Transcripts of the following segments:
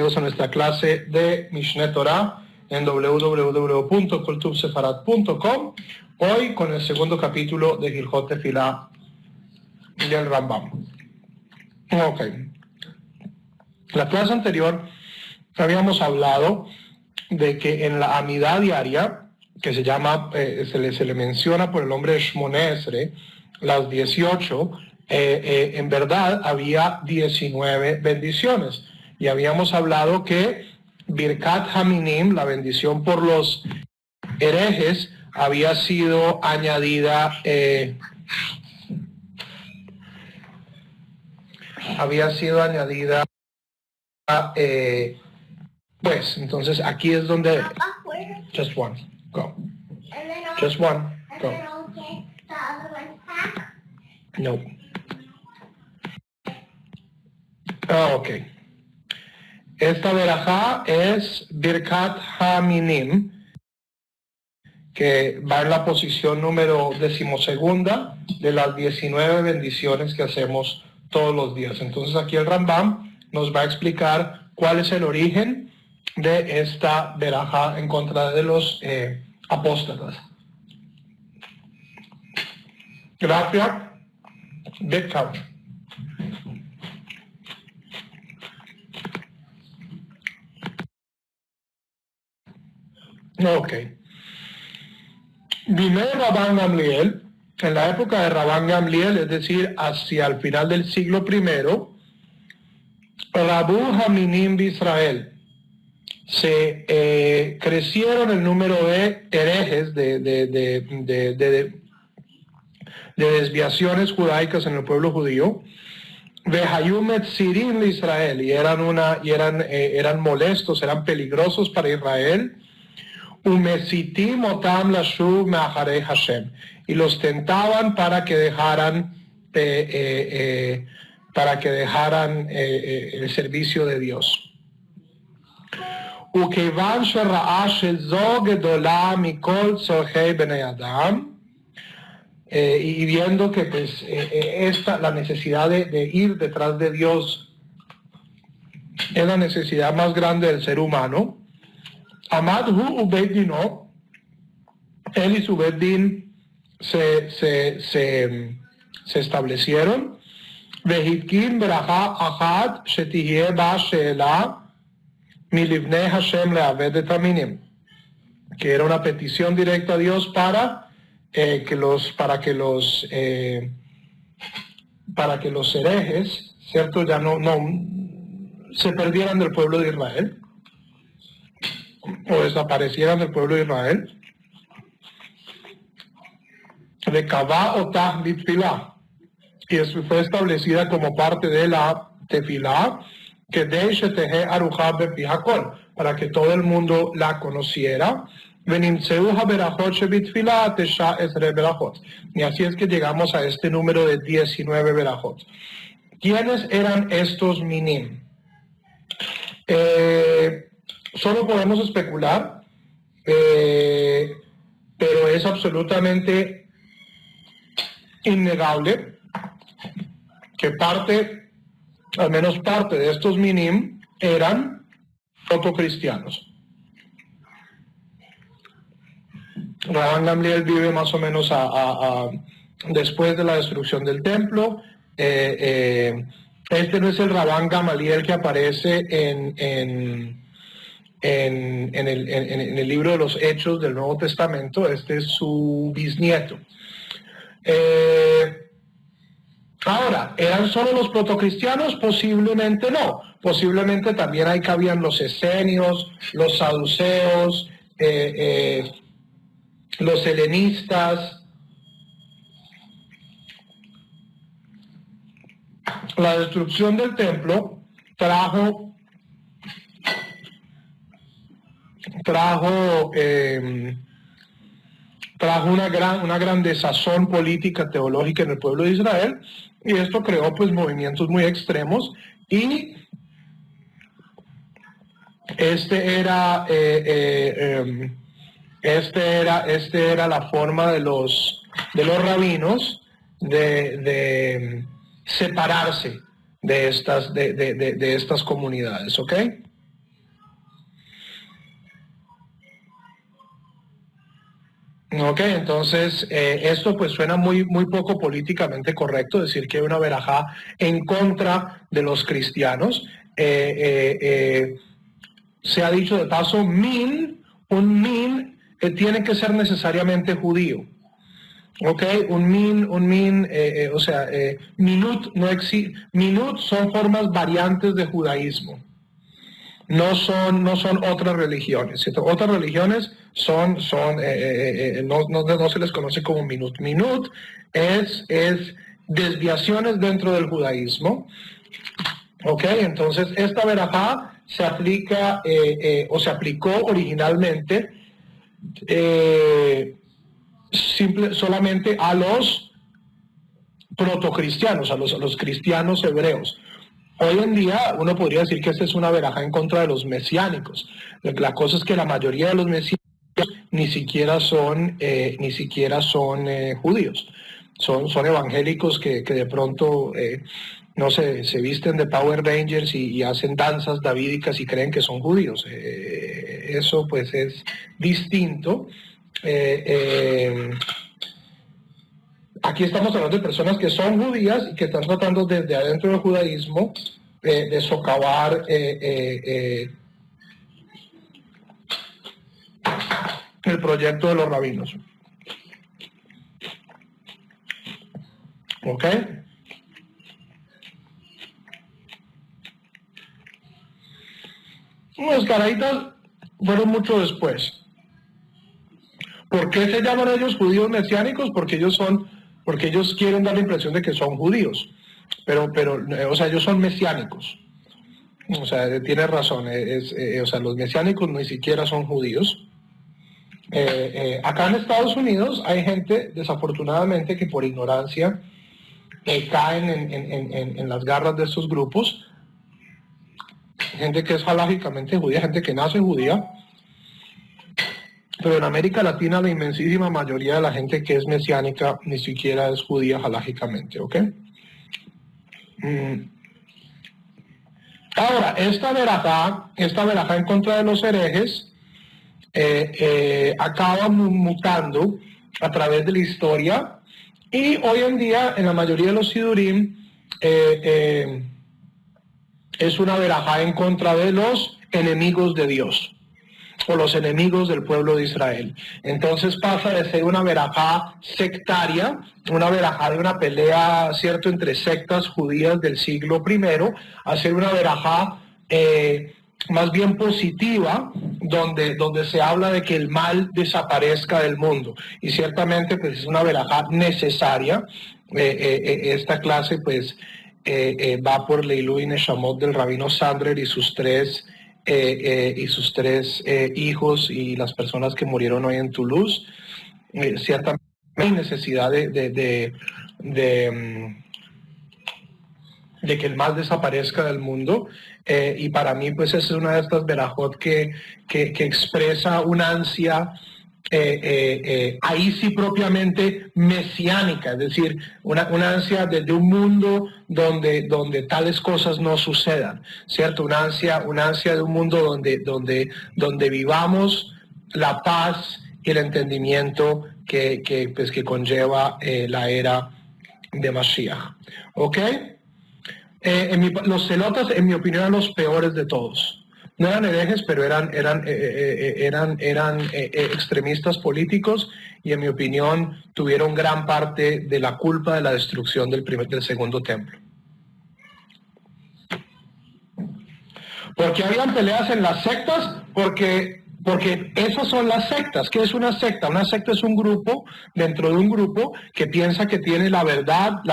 bienvenidos a nuestra clase de Mishneh Torah en www.koltubsefarad.com. Hoy con el segundo capítulo de Hilchot Tefilá del Rambam. Ok. La clase anterior habíamos hablado de que en la amidad diaria, que se llama, se le menciona por el nombre de Shmoneh Esrei, las 18, en verdad había 19 bendiciones. Y habíamos hablado que Birkat Haminim, la bendición por los herejes, había sido añadida, pues, entonces aquí es donde, just one, go, just one, go, no, ok. Esta verajá es Birkat Haminim, que va en la posición número 12ª de las 19 bendiciones que hacemos todos los días. Entonces aquí el Rambam nos va a explicar cuál es el origen de esta verajá en contra de los apóstatas. Gracias. Big count. Ok. Vime Rabban Gamliel, en la época de Rabban Gamliel, es decir, hacia el final del siglo I, Rabu Haminim de Israel, se crecieron el número de herejes, de desviaciones judaicas en el pueblo judío, Vehayumet Sirim de Israel, y eran molestos, eran peligrosos para Israel, Umesitim otam lashuv me'acharei Hashem, y los tentaban para que dejaran el servicio de Dios. Ukevan shera'a shezo gedola mikol tzorchei bnei Adam, y viendo que pues la necesidad de ir detrás de Dios es la necesidad más grande del ser humano, Amadhu Ubeit Dino, él y su Beit Din se establecieron. Vehitkin Berachá Achad Shetihye Ba Sheela Milivnei Hashem Leaved et Haminim, que era una petición directa a Dios para que los herejes, cierto, ya no se perdieran del pueblo de Israel o desaparecieran del pueblo de Israel. De Kavá o Tah Bitfilá, y eso fue establecida como parte de la tefilá, que de Shetehe Arujá Bepihakol, para que todo el mundo la conociera. Y así es que llegamos a este número de 19 verajot. ¿Quiénes eran estos minim? Solo podemos especular, pero es absolutamente innegable que al menos parte de estos minim eran protocristianos. Rabban Gamliel vive más o menos después de la destrucción del templo. Este no es el Rabban Gamaliel que aparece en el libro de los Hechos del Nuevo Testamento. Este es su bisnieto. Ahora, ¿eran solo los protocristianos? Posiblemente no. Posiblemente también ahí cabían los esenios, los saduceos, los helenistas. La destrucción del templo trajo una gran desazón política, teológica en el pueblo de Israel, y esto creó pues movimientos muy extremos, y este era la forma de los rabinos de separarse de estas comunidades, ¿ok? Ok, entonces esto pues suena muy poco políticamente correcto, decir que hay una verajá en contra de los cristianos. Se ha dicho de paso, un min tiene que ser necesariamente judío. Ok, minut no existe. Minut son formas variantes de judaísmo. No son otras religiones. ¿Cierto? Otras religiones no se les conoce como minut. Minut es desviaciones dentro del judaísmo. Ok, entonces esta verajá se aplica o se aplicó originalmente solamente a los protocristianos, a los cristianos hebreos. Hoy en día uno podría decir que esta es una verajá en contra de los mesiánicos. La cosa es que la mayoría de los mesiánicos ni siquiera son judíos. Son evangélicos que de pronto no sé, se visten de Power Rangers y hacen danzas davídicas y creen que son judíos. Eso pues es distinto. Aquí estamos hablando de personas que son judías y que están tratando desde adentro del judaísmo de socavar el proyecto de los rabinos. ¿Ok? Los caraítas fueron mucho después. ¿Por qué se llaman ellos judíos mesiánicos? Porque ellos quieren dar la impresión de que son judíos, pero o sea, ellos son mesiánicos. O sea, tiene razón, o sea, los mesiánicos ni siquiera son judíos. Acá en Estados Unidos hay gente, desafortunadamente, que por ignorancia caen en las garras de estos grupos. Gente que es halágicamente judía, gente que nace judía. Pero en América Latina la inmensísima mayoría de la gente que es mesiánica ni siquiera es judía halágicamente, ¿ok? Ahora, esta verajá en contra de los herejes acaba mutando a través de la historia y hoy en día en la mayoría de los sidurim es una verajá en contra de los enemigos de Dios o los enemigos del pueblo de Israel. Entonces pasa de ser una verajá sectaria, una verajá de una pelea, ¿cierto?, entre sectas judías del siglo I, a ser una verajá más bien positiva, donde se habla de que el mal desaparezca del mundo. Y ciertamente pues es una verajá necesaria. Esta clase pues va por Leilui Neshamot del rabino Sandler y sus tres hijos y las personas que murieron hoy en Toulouse. Ciertamente hay necesidad de que el mal desaparezca del mundo, y para mí pues es una de estas verajot que expresa una ansia ahí sí propiamente mesiánica, es decir, una ansia de un mundo donde tales cosas no sucedan, ¿cierto? Una ansia de un mundo donde vivamos la paz y el entendimiento que conlleva la era de Mashiach. ¿Ok? Los celotas, en mi opinión, eran los peores de todos. No eran herejes, pero eran extremistas políticos y, en mi opinión, tuvieron gran parte de la culpa de la destrucción del segundo templo. Porque habían peleas en las sectas, porque esas son las sectas. ¿Qué es una secta? Una secta es un grupo dentro de un grupo que piensa que tiene la verdad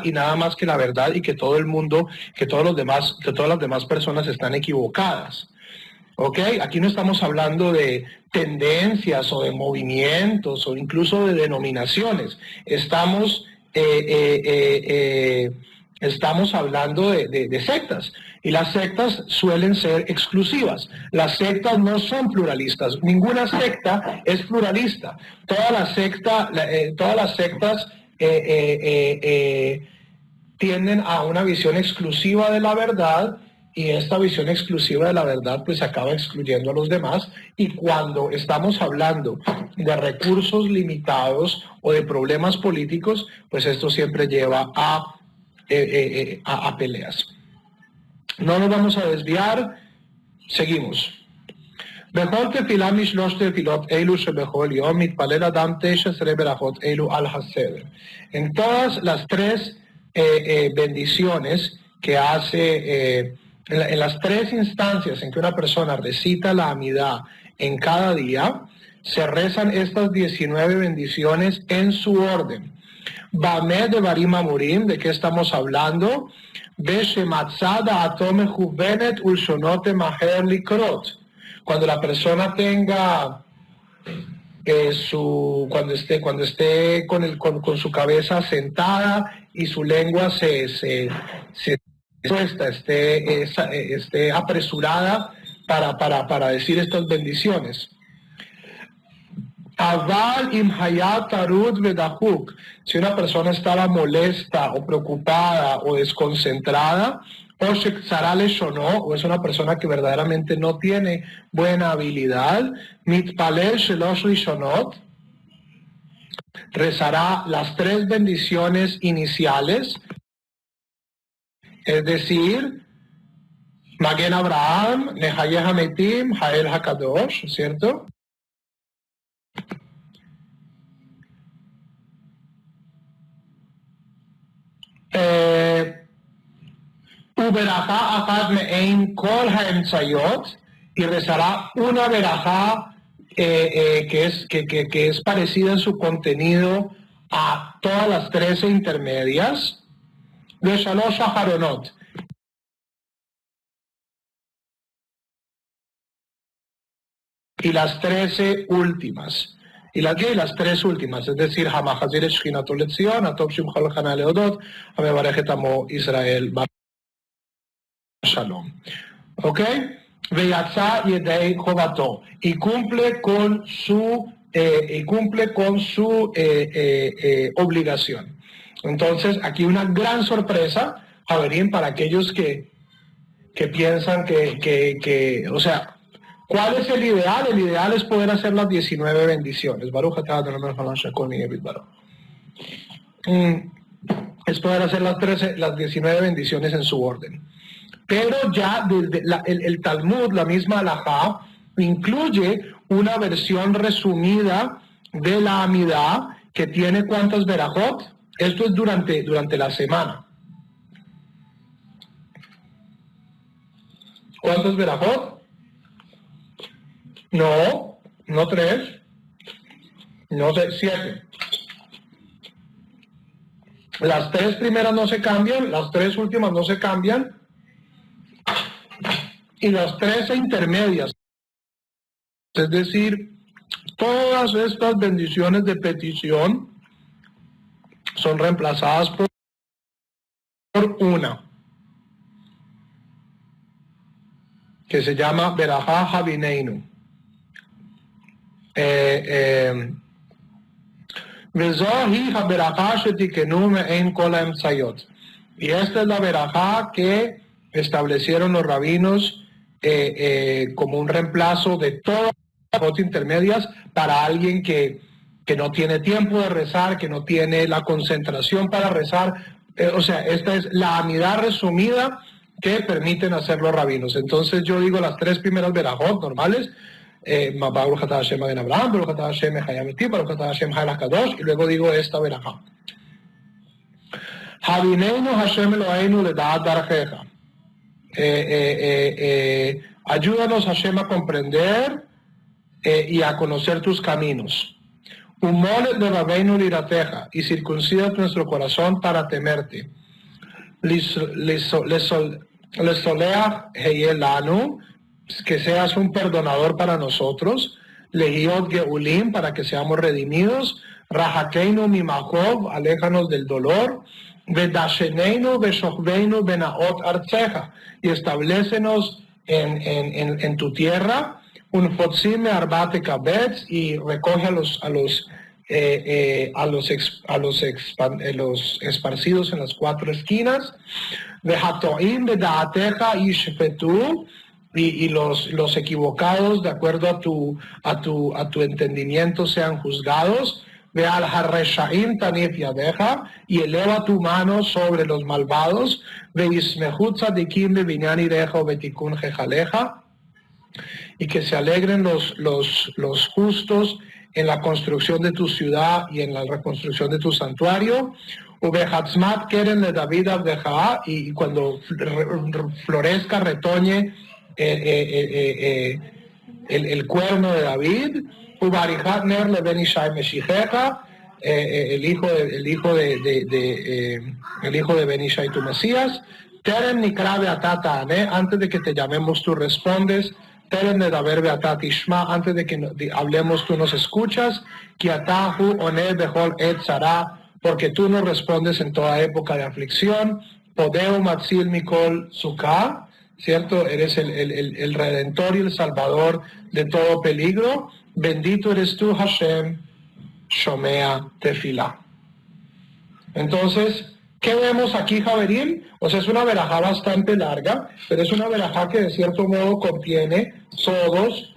y nada más que la verdad, y que todo el mundo, que todas las demás personas están equivocadas. ¿Ok? Aquí no estamos hablando de tendencias o de movimientos o incluso de denominaciones. Estamos hablando de sectas, y las sectas suelen ser exclusivas. Las sectas no son pluralistas, ninguna secta es pluralista. Todas las sectas tienden a una visión exclusiva de la verdad, y esta visión exclusiva de la verdad pues acaba excluyendo a los demás, y cuando estamos hablando de recursos limitados o de problemas políticos, pues esto siempre lleva a peleas. No nos vamos a desviar, seguimos. בכל תפילה משלושת תפילות אלו שבכל יום מתפלל אדם 19 ברכות אלו על הסדר. En todas las tres bendiciones que hace, en las tres instancias en que una persona recita la Amidá en cada día, se rezan estas 19 bendiciones en su orden. Bameh de Barim Amurim, ¿de qué estamos hablando? Beshematzada atome juvenet ulshonote maher likrot. Cuando la persona tenga cuando esté con su cabeza sentada y su lengua se puesta, esté apresurada para decir estas bendiciones. Aval im hayat tarud vedahuk. Si una persona estaba molesta o preocupada o desconcentrada, o shekzara leshono, o es una persona que verdaderamente no tiene buena habilidad, mitpalel shelosh rishonot, rezará las tres bendiciones iniciales, es decir, Magen Abraham, Nehayeh Hametim, Hael Hakadosh, ¿cierto? Uberajá Ahad Me'ein Kol Ha'emtzayot, y rezará una verajá que es parecida en su contenido a todas las 13 intermedias, de Shalosh Aharonot, y las 13 últimas. Y las tres últimas, es decir, Hamahazir Shchinato Letzion, Atop Shimchol Chana Leodot, Amebarechet Amo Israel Shalom. ¿Ok? Veyatza Yedei Jovato, y cumple con su obligación. Entonces, aquí una gran sorpresa, Javerín, para aquellos que piensan o sea, ¿cuál es el ideal? El ideal es poder hacer las 19 bendiciones. Es poder hacer las 19 bendiciones en su orden. Pero ya desde el Talmud, la misma halajá, incluye una versión resumida de la Amidá que tiene ¿cuántas verajot? Esto es durante la semana. ¿Cuántas verajot? No 3, no 7. Las 3 primeras no se cambian, las 3 últimas no se cambian, y las 13 intermedias. Es decir, todas estas bendiciones de petición son reemplazadas por una, que se llama Berajá Havineinu. Y esta es la verajá que establecieron los rabinos como un reemplazo de todas las otras intermedias para alguien que no tiene tiempo de rezar, que no tiene la concentración para rezar. O sea, esta es la amidad resumida que permiten hacer los rabinos. Entonces yo digo las 3 primeras verajot normales, Baruch atah Hashem Magen Abraham, Baruch atah Hashem Mechayeh Hametim, Baruch atah Hashem Hael HaKadosh, y luego digo esta verajá. Havineinu Hashem Eloheinu ledaat darjeja. Ayúdanos Hashem a comprender y a conocer tus caminos. Umolet de Rabeinu lirateja, y circuncida nuestro corazón para temerte. Lesoleach heyelanu, que seas un perdonador para nosotros. Lehiot geulim, para que seamos redimidos. Rahakeinu mimachov, aléjanos del dolor. Vedasheneinu veshochveinu benaot artzeja, y establécenos en tu tierra. Un fotzime arbate kabetz, y recoge a los los esparcidos en las 4 esquinas. Vehatoim bedaateja yishpetu, y los equivocados de acuerdo a tu entendimiento sean juzgados. Veal harreshaim tanif yadeja, y eleva tu mano sobre los malvados. Veismehut tzadikim bebinyani deja betikun jejaleja, y que se alegren los justos en la construcción de tu ciudad y en la reconstrucción de tu santuario. Ubehatzmat keren le David abdeja, y cuando florezca, retoñe el cuerno de David. Ubarichat ner le ben Ishai meshijeja, el hijo de Ben Ishai, tu Mesías. Terem nikra beatata ane, antes de que te llamemos tú respondes. Terem nedaber beatat ishma, antes de que hablemos tú nos escuchas. Kiatahu one behol et zara, porque tú nos respondes en toda época de aflicción. Podeu matzil mikol sukkah, ¿cierto? Eres el Redentor y el Salvador de todo peligro. Bendito eres tú, Hashem, Shomea Tefilá. Entonces, ¿qué vemos aquí, Javerín? O sea, es una verajá bastante larga, pero es una verajá que de cierto modo contiene todos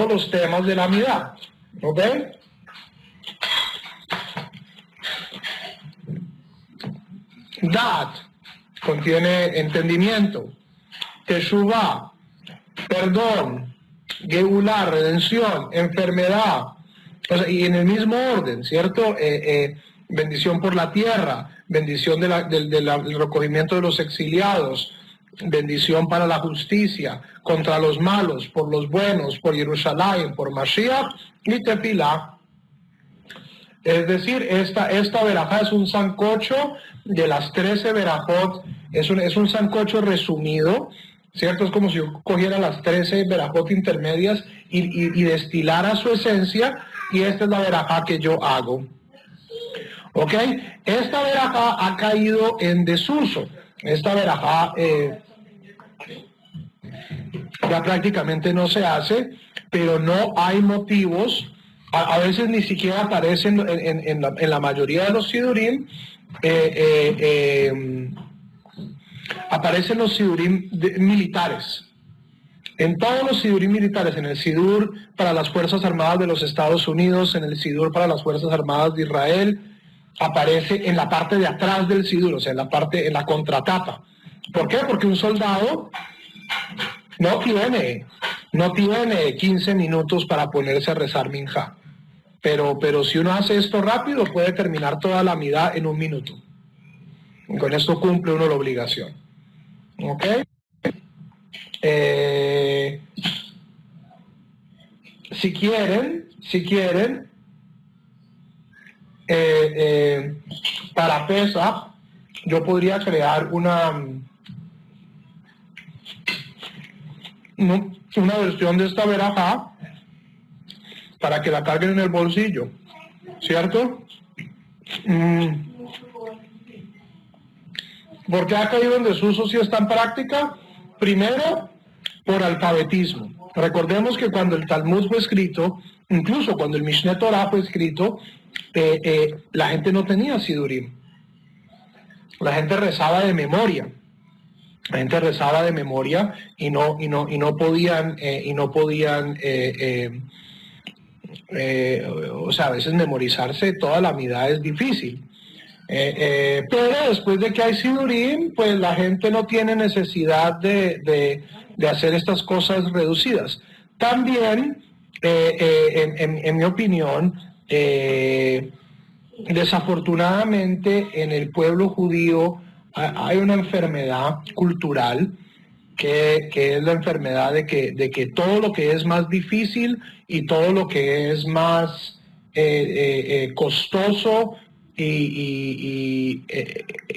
los temas de la amidad. ¿Ok? Dat contiene entendimiento. Teshuvah, perdón. Geulá, redención. Enfermedad. O sea, y en el mismo orden, ¿cierto? Bendición por la tierra, bendición del recogimiento de los exiliados, bendición para la justicia, contra los malos, por los buenos, por Jerusalén, por Mashiach y Tefilá. Es decir, esta verajá es un sancocho de las 13 verajot, es un sancocho resumido, ¿cierto? Es como si yo cogiera las 13 verajot intermedias y destilara su esencia, y esta es la verajá que yo hago. ¿Ok? Esta verajá ha caído en desuso. Esta verajá ya prácticamente no se hace, pero no hay motivos. A veces ni siquiera aparecen en la mayoría de los sidurim, aparecen los sidurim militares. En todos los sidurim militares, en el sidur para las Fuerzas Armadas de los Estados Unidos, en el sidur para las Fuerzas Armadas de Israel, aparece en la parte de atrás del sidur, o sea, en la contratapa. ¿Por qué? Porque un soldado no tiene 15 minutos para ponerse a rezar minjá. Pero si uno hace esto rápido, puede terminar toda la amidad en 1 minuto. Y con esto cumple uno la obligación. ¿Ok? Si quieren, para Pesach, yo podría crear una versión de esta verajá para que la carguen en el bolsillo, ¿cierto? ¿Por qué ha caído en desuso si es tan práctica? Primero, por alfabetismo. Recordemos que cuando el Talmud fue escrito, incluso cuando el Mishneh Torah fue escrito, la gente no tenía sidurim. La gente rezaba de memoria. La gente rezaba de memoria y no podían, o sea, a veces memorizarse toda la amidad es difícil. Pero después de que hay sidurim, pues la gente no tiene necesidad de hacer estas cosas reducidas. También, en mi opinión, desafortunadamente en el pueblo judío hay una enfermedad cultural que es la enfermedad de que todo lo que es más difícil y todo lo que es más costoso y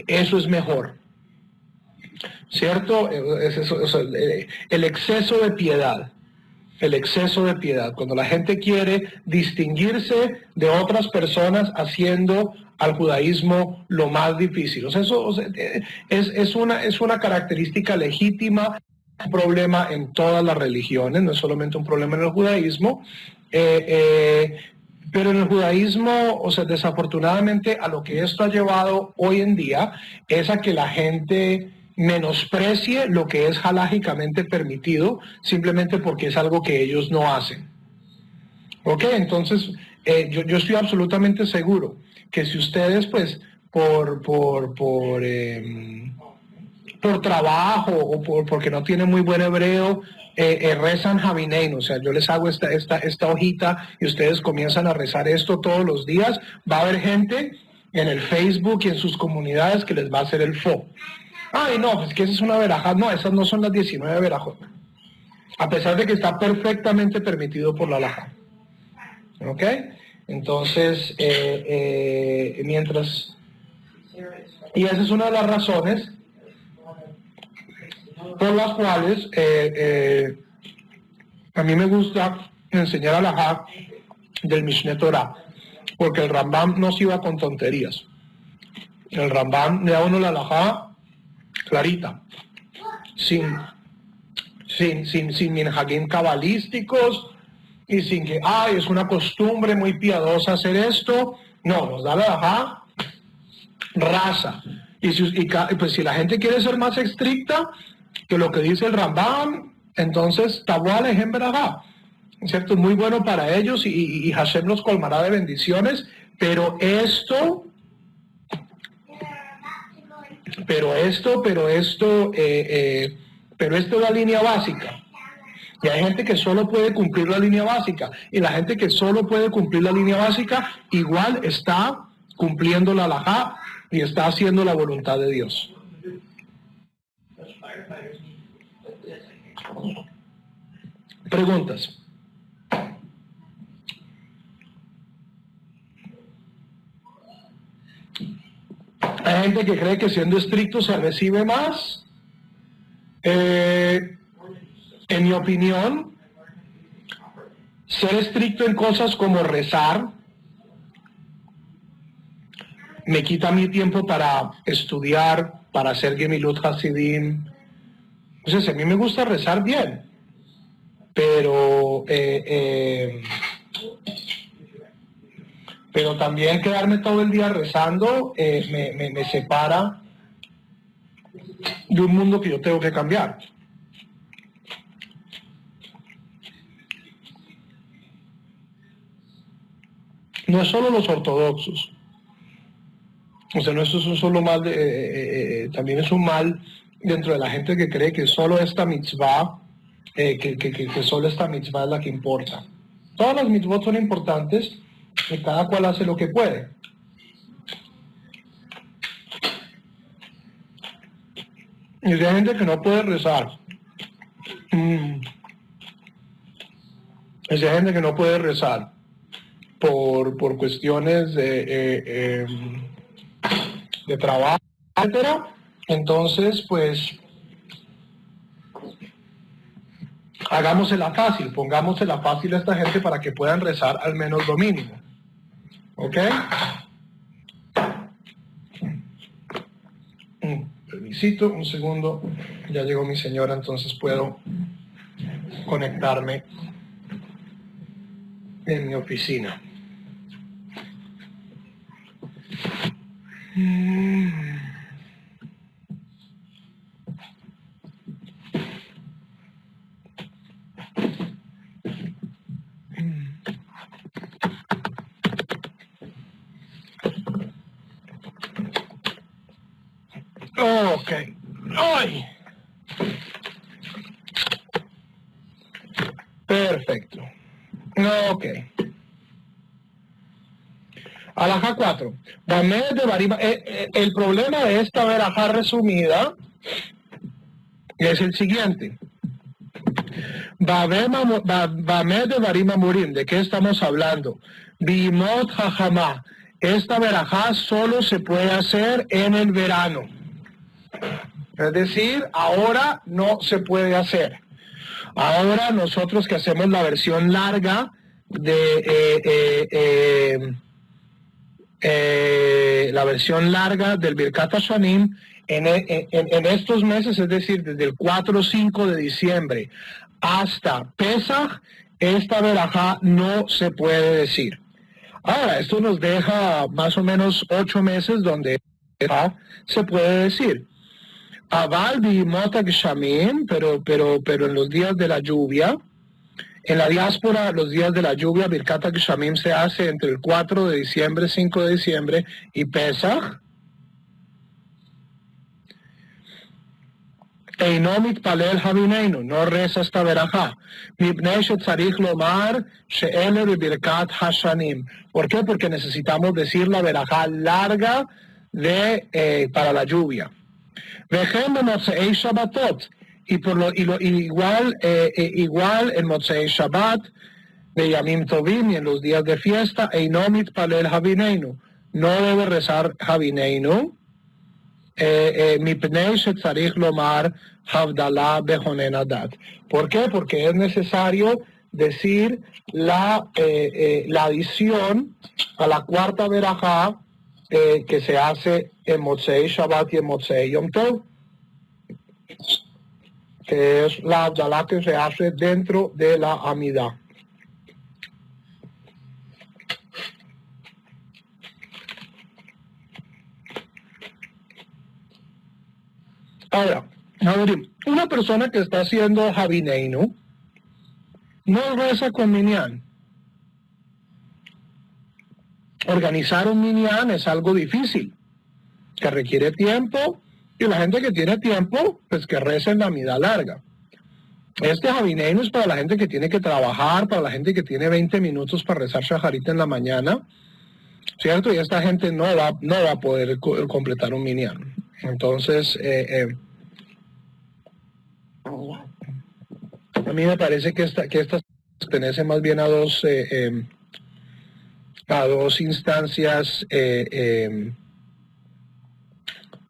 eso es mejor, ¿cierto? El exceso de piedad. Cuando la gente quiere distinguirse de otras personas haciendo al judaísmo lo más difícil. O sea, es una característica legítima un problema en todas las religiones, no es solamente un problema en el judaísmo, pero en el judaísmo, o sea, desafortunadamente a lo que esto ha llevado hoy en día es a que la gente menosprecie lo que es halágicamente permitido simplemente porque es algo que ellos no hacen. ¿Ok? Entonces, yo estoy absolutamente seguro que si ustedes, pues, por trabajo o porque no tienen muy buen hebreo, rezan Javinein, o sea, yo les hago esta hojita y ustedes comienzan a rezar esto todos los días, va a haber gente en el Facebook y en sus comunidades que les va a hacer el fo. Ay, no, pues que esa es una verajá. No, esas no son las 19 verajot. A pesar de que está perfectamente permitido por la halajá. ¿Ok? Entonces, mientras... Y esa es una de las razones por las cuales a mí me gusta enseñar halajá del Mishneh Torah, porque el Rambam no se iba con tonterías. El Rambam le da a uno la halajá clarita, sin minhagim cabalísticos y sin que, es una costumbre muy piadosa hacer esto. No, nos da la halajá rasa. Pues si la gente quiere ser más estricta que lo que dice el Rambam, entonces tabual es en verdad, ¿cierto? Muy bueno para ellos y Hashem los colmará de bendiciones, pero esto es la línea básica. Y hay gente que solo puede cumplir la línea básica, y la gente que solo puede cumplir la línea básica igual está cumpliendo la halajá y está haciendo la voluntad de Dios. Preguntas. Hay gente que cree que siendo estricto se recibe más. En mi opinión, ser estricto en cosas como rezar me quita mi tiempo para estudiar, para hacer Gemilut Hasidim. Entonces, a mí me gusta rezar bien, pero también quedarme todo el día rezando me separa de un mundo que yo tengo que cambiar. No es solo los ortodoxos. O sea, no, eso es un solo mal, también es un mal dentro de la gente que cree que solo esta mitzvah, que solo esta mitzvah es la que importa. Todas las mitzvot son importantes y cada cual hace lo que puede. Y hay gente que no puede rezar. Hay gente que no puede rezar por cuestiones de trabajo, etcétera. Entonces, pues, hagámosela fácil, pongámosela fácil a esta gente para que puedan rezar al menos lo mínimo. ¿Ok? Permisito, un segundo. Ya llegó mi señora, entonces puedo conectarme en mi oficina. Ok. ¡Ay! Perfecto. Ok. Alajá 4. El problema de esta verajá resumida es el siguiente. Bamed de Barima Murim, ¿de qué estamos hablando? Bimot Hajamá. Esta verajá solo se puede hacer en el verano. Es decir, ahora no se puede hacer. Ahora nosotros que hacemos la versión larga de la versión larga del Birkat HaShanim, En estos meses, es decir, desde el 4 o 5 de diciembre hasta Pesach, esta verajá no se puede decir. Ahora, esto nos deja más o menos 8 meses donde se puede decir. Aval bimota gshamim, pero en los días de la lluvia, en la diáspora, los días de la lluvia, Birkat Gshamim se hace entre el 4 de diciembre, 5 de diciembre y Pesach. Eino mitpalel havineinu, no reza esta verajá. Mipnei shetzarich lomar she'ele bibirkat hashanim. ¿Por qué? Porque necesitamos decir la verajá larga para la lluvia. Vejem b'motzei Shabbatot. Igual en Motzei Shabbat, de Yamim Tovim y en los días de fiesta, Eino mitpalel havineinu. No debe rezar havineinu. Mipnei shetzarich lomar havdalah behonen adat. ¿Por qué? Porque es necesario decir la adición a la cuarta verajá que se hace en Motzei Shabbat y en Motzei Yom Tov, que es la Havdalah que se hace dentro de la Amidá. Ahora, una persona que está haciendo Havineinu no reza con Minyan. Organizar un Minyan es algo difícil, que requiere tiempo, y la gente que tiene tiempo, pues que reza en la Amidá larga. Este Havineinu es para la gente que tiene que trabajar, para la gente que tiene 20 minutos para rezar Shaharit en la mañana, ¿cierto? Y esta gente no va a poder completar un Minyan. Entonces, a mí me parece que esta pertenece más bien a dos instancias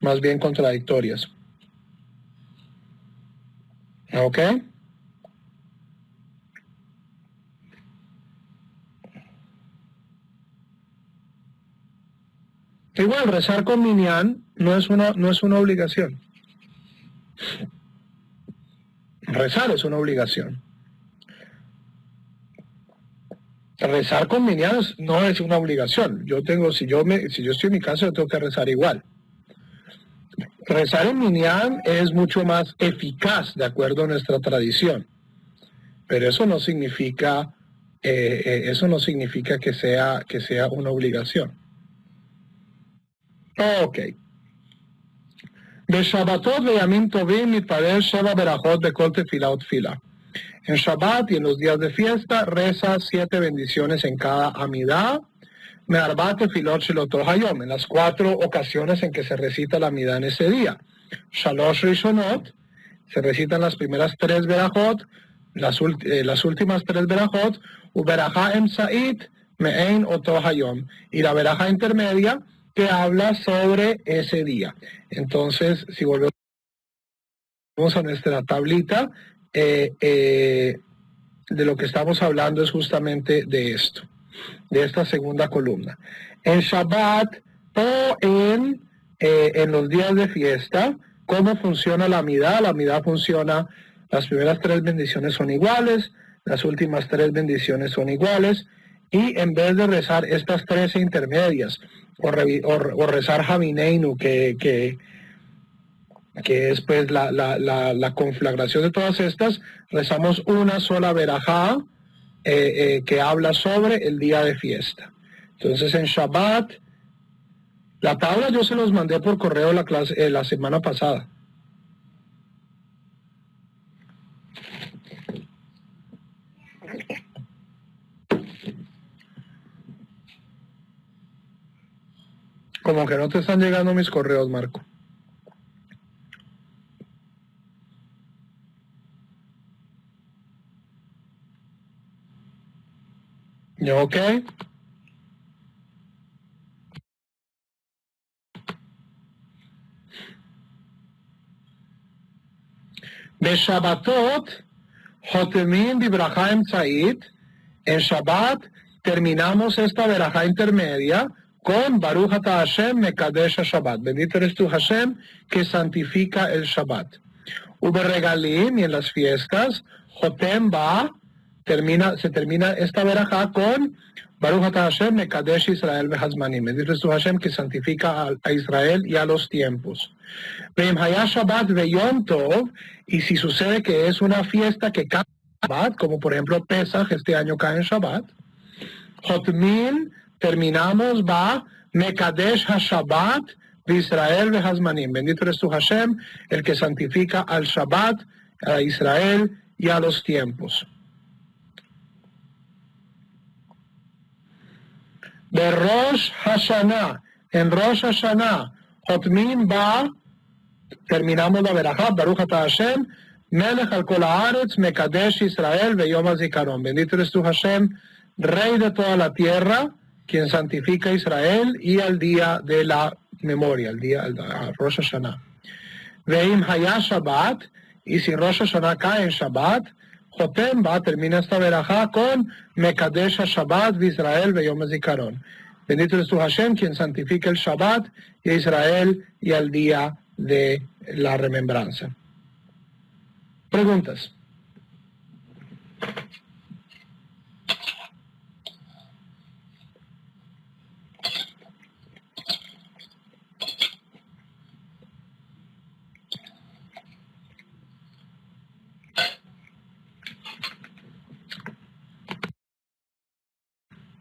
más bien contradictorias. ¿Ok? Igual, rezar con Minyan no es una obligación. Rezar es una obligación. Rezar con Minyan no es una obligación. Si yo estoy en mi casa, yo tengo que rezar igual. Rezar en Minyan es mucho más eficaz, de acuerdo a nuestra tradición. Pero eso no significa que sea una obligación. Ok. Beshabbatot veyamim tovim mitpalel sheva berachot bekol tefila o tefila. En Shabbat y en los días de fiesta reza 7 bendiciones en cada amidá. Me'arbat tefilot shel oto hayom, en las 4 ocasiones en que se recita la amidá en ese día. Shalosh rishonot, se recitan las primeras 3 berachot, las últimas 3 berachot, uberajá emsait me'ein oto hayom, y la berajá intermedia que habla sobre ese día. Entonces, si volvemos a nuestra tablita, de lo que estamos hablando es justamente de esto, de esta segunda columna. En Shabbat o en los días de fiesta, ¿cómo funciona la amidá? La amidá funciona, las primeras 3 bendiciones son iguales, las últimas 3 bendiciones son iguales, y en vez de rezar estas 13 intermedias, o rezar Havineinu, que es pues la conflagración de todas estas, rezamos una sola verajá que habla sobre el día de fiesta. Entonces en Shabbat, la tabla yo se los mandé por correo la semana pasada. Como que no te están llegando mis correos, Marco. ¿Ok? Beshabbatot, Hotemim Bibraja Emsait. En Shabbat terminamos esta verajá intermedia con Baruch Ata Hashem Mekadesh Shabbat. Bendito eres tú, Hashem, que santifica el Shabbat. Uberregalim, y en las fiestas, Jotem Ba, se termina esta verajá con Baruch Ata Hashem Mekadesh Israel Behazmanim. Bendito eres tú, Hashem, que santifica a Israel y a los tiempos. Veim Hayah Shabbat Veyom Tov, y si sucede que es una fiesta que cae en Shabbat, como por ejemplo Pesach, este año cae en Shabbat, Jotmin, terminamos va Mekadesh HaShabbat Israel Behazmanim. Bendito eres tú, Hashem, el que santifica al Shabbat, a Israel y a los tiempos. De Rosh Hashanah, en Rosh Hashanah, Jotmin va, terminamos la verajá, Baruch Ata Hashem, Melech al Kol Haaretz, Mekadesh Israel Beyom HaZikaron. Bendito eres tú, Hashem, Rey de toda la tierra, quien santifica a Israel y al día de la memoria, al día de Rosh Hashanah. Veim Hayah Shabbat, y si Rosh Hashanah cae en Shabbat, Jotem va, termina esta verajá con Mekadesh Shabbat Israel Beyom HaZikaron. Bendito eres tú, Hashem, quien santifica el Shabbat y a Israel y al día de la remembranza. Preguntas.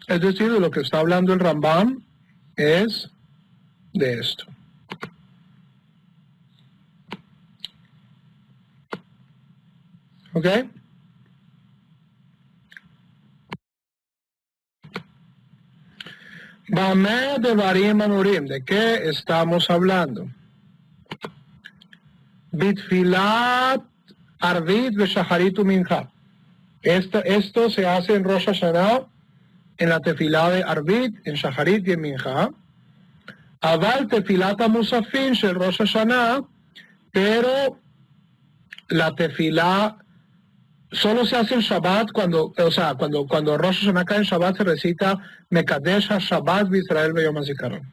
Es decir, de lo que está hablando el Rambam es de esto. ¿Ok? Bameh Devarim Amurim, ¿de qué estamos hablando? Bitfilat Arvit Veshaharit Mincha. Esto se hace en Rosh Hashanah, en la tefilá de Arvit, en Shaharit y en Mincha. Aval tefilat Musafin shel Rosh Hashanah, pero la tefilá solo se hace en Shabbat cuando Rosh Hashanah cae en Shabbat se recita Mekadesh HaShabbat Israel Beyom HaZikaron.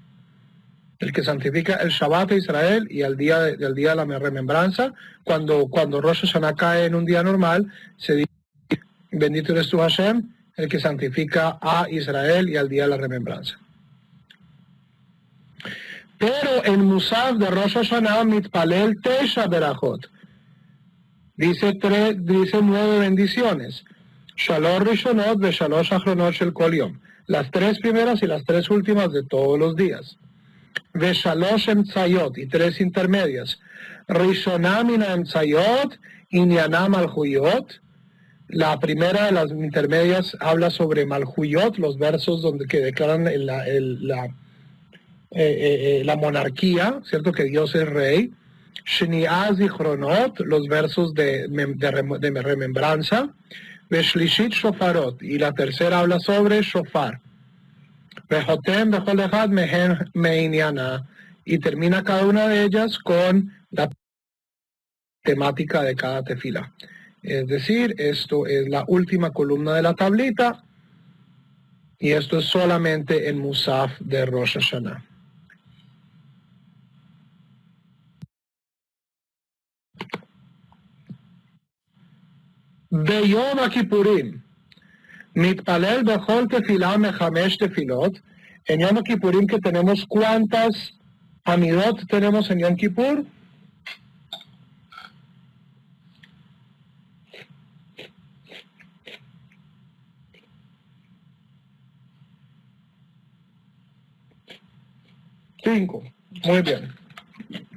El que santifica el Shabbat de Israel y el día de la remembranza. Cuando Rosh Hashanah cae en un día normal, se dice Bendito eres tú, Hashem, el que santifica a Israel y al día de la remembranza. Pero en Musaf de Rosh Hashanah mitpalel Tesha Berachot. Dice 9 bendiciones. Shalosh Rishonot ve Shalosh Achronot shel Kol Yom. Las 3 primeras y las 3 últimas de todos los días. Ve Shalosh Emtzayot, y 3 intermedias. Rishonam min Emtzayot Inyanam Malhuyot. La primera de las intermedias habla sobre Malhuyot, los versos que declaran la monarquía, ¿cierto? Que Dios es rey. Shni'ah Zichronot, los versos de remembranza. Veshlishit Shofarot, y la tercera habla sobre Shofar. Vejotem Bechol Echad Mehen Meinyana, y termina cada una de ellas con la temática de cada tefila. Es decir, esto es la última columna de la tablita, y esto es solamente en Musaf de Rosh Hashanah. Beyom HaKippurim, mitpalel bechol tefilá mechamesh tefilot. En Yom Kippurim, que tenemos, ¿cuántas amidot tenemos en Yom Kippur? Cinco. Muy bien.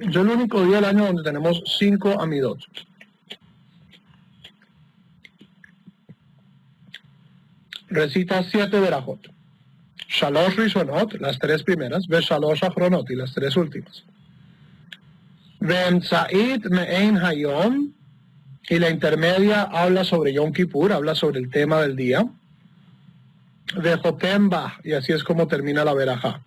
Es el único día del año donde tenemos 5 amidot. Recita 7 verajot. Shalosh Rishonot, las 3 primeras. Ve Shalosh Achronot, y las 3 últimas. Ve'emtzait me'ein hayom, y la intermedia habla sobre Yom Kippur, habla sobre el tema del día. Ve'jotem ba, y así es como termina la verajá.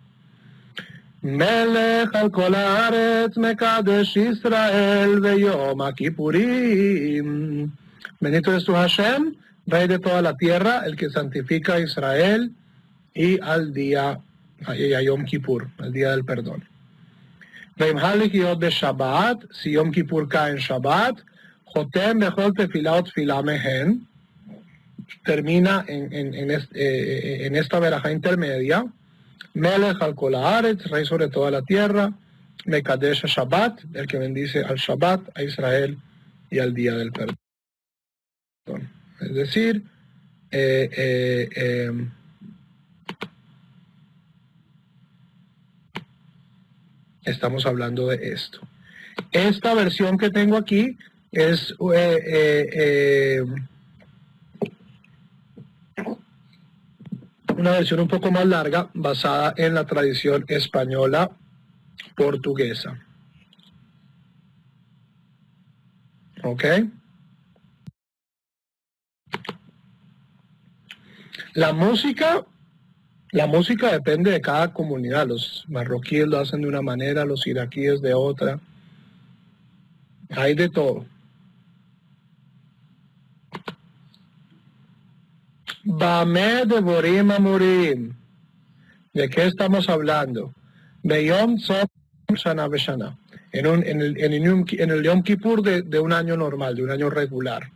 Melech al Kol Haaretz Mekadesh Israel Beyom HaKippurim. Bendito es tu Hashem, Rey de toda la tierra, el que santifica a Israel y al día y a Yom Kippur, el día del perdón. Veim halik yod de Shabbat, si Yom Kippur cae en Shabbat, Jotem bechol tefilá o tefilá mehen, termina en esta verajá intermedia, Melech al kol haaretz, rey sobre toda la tierra, Mekadesh Shabbat, el que bendice al Shabbat, a Israel y al día del perdón. Es decir, estamos hablando de esto. Esta versión que tengo aquí es una versión un poco más larga, basada en la tradición española portuguesa. ¿Ok? La música depende de cada comunidad. Los marroquíes lo hacen de una manera, los iraquíes de otra. Hay de todo. Bameh devorim amurim. ¿De qué estamos hablando? Beyom Tzom Shana Beshana. En el Yom Kippur de un año normal, de un año regular.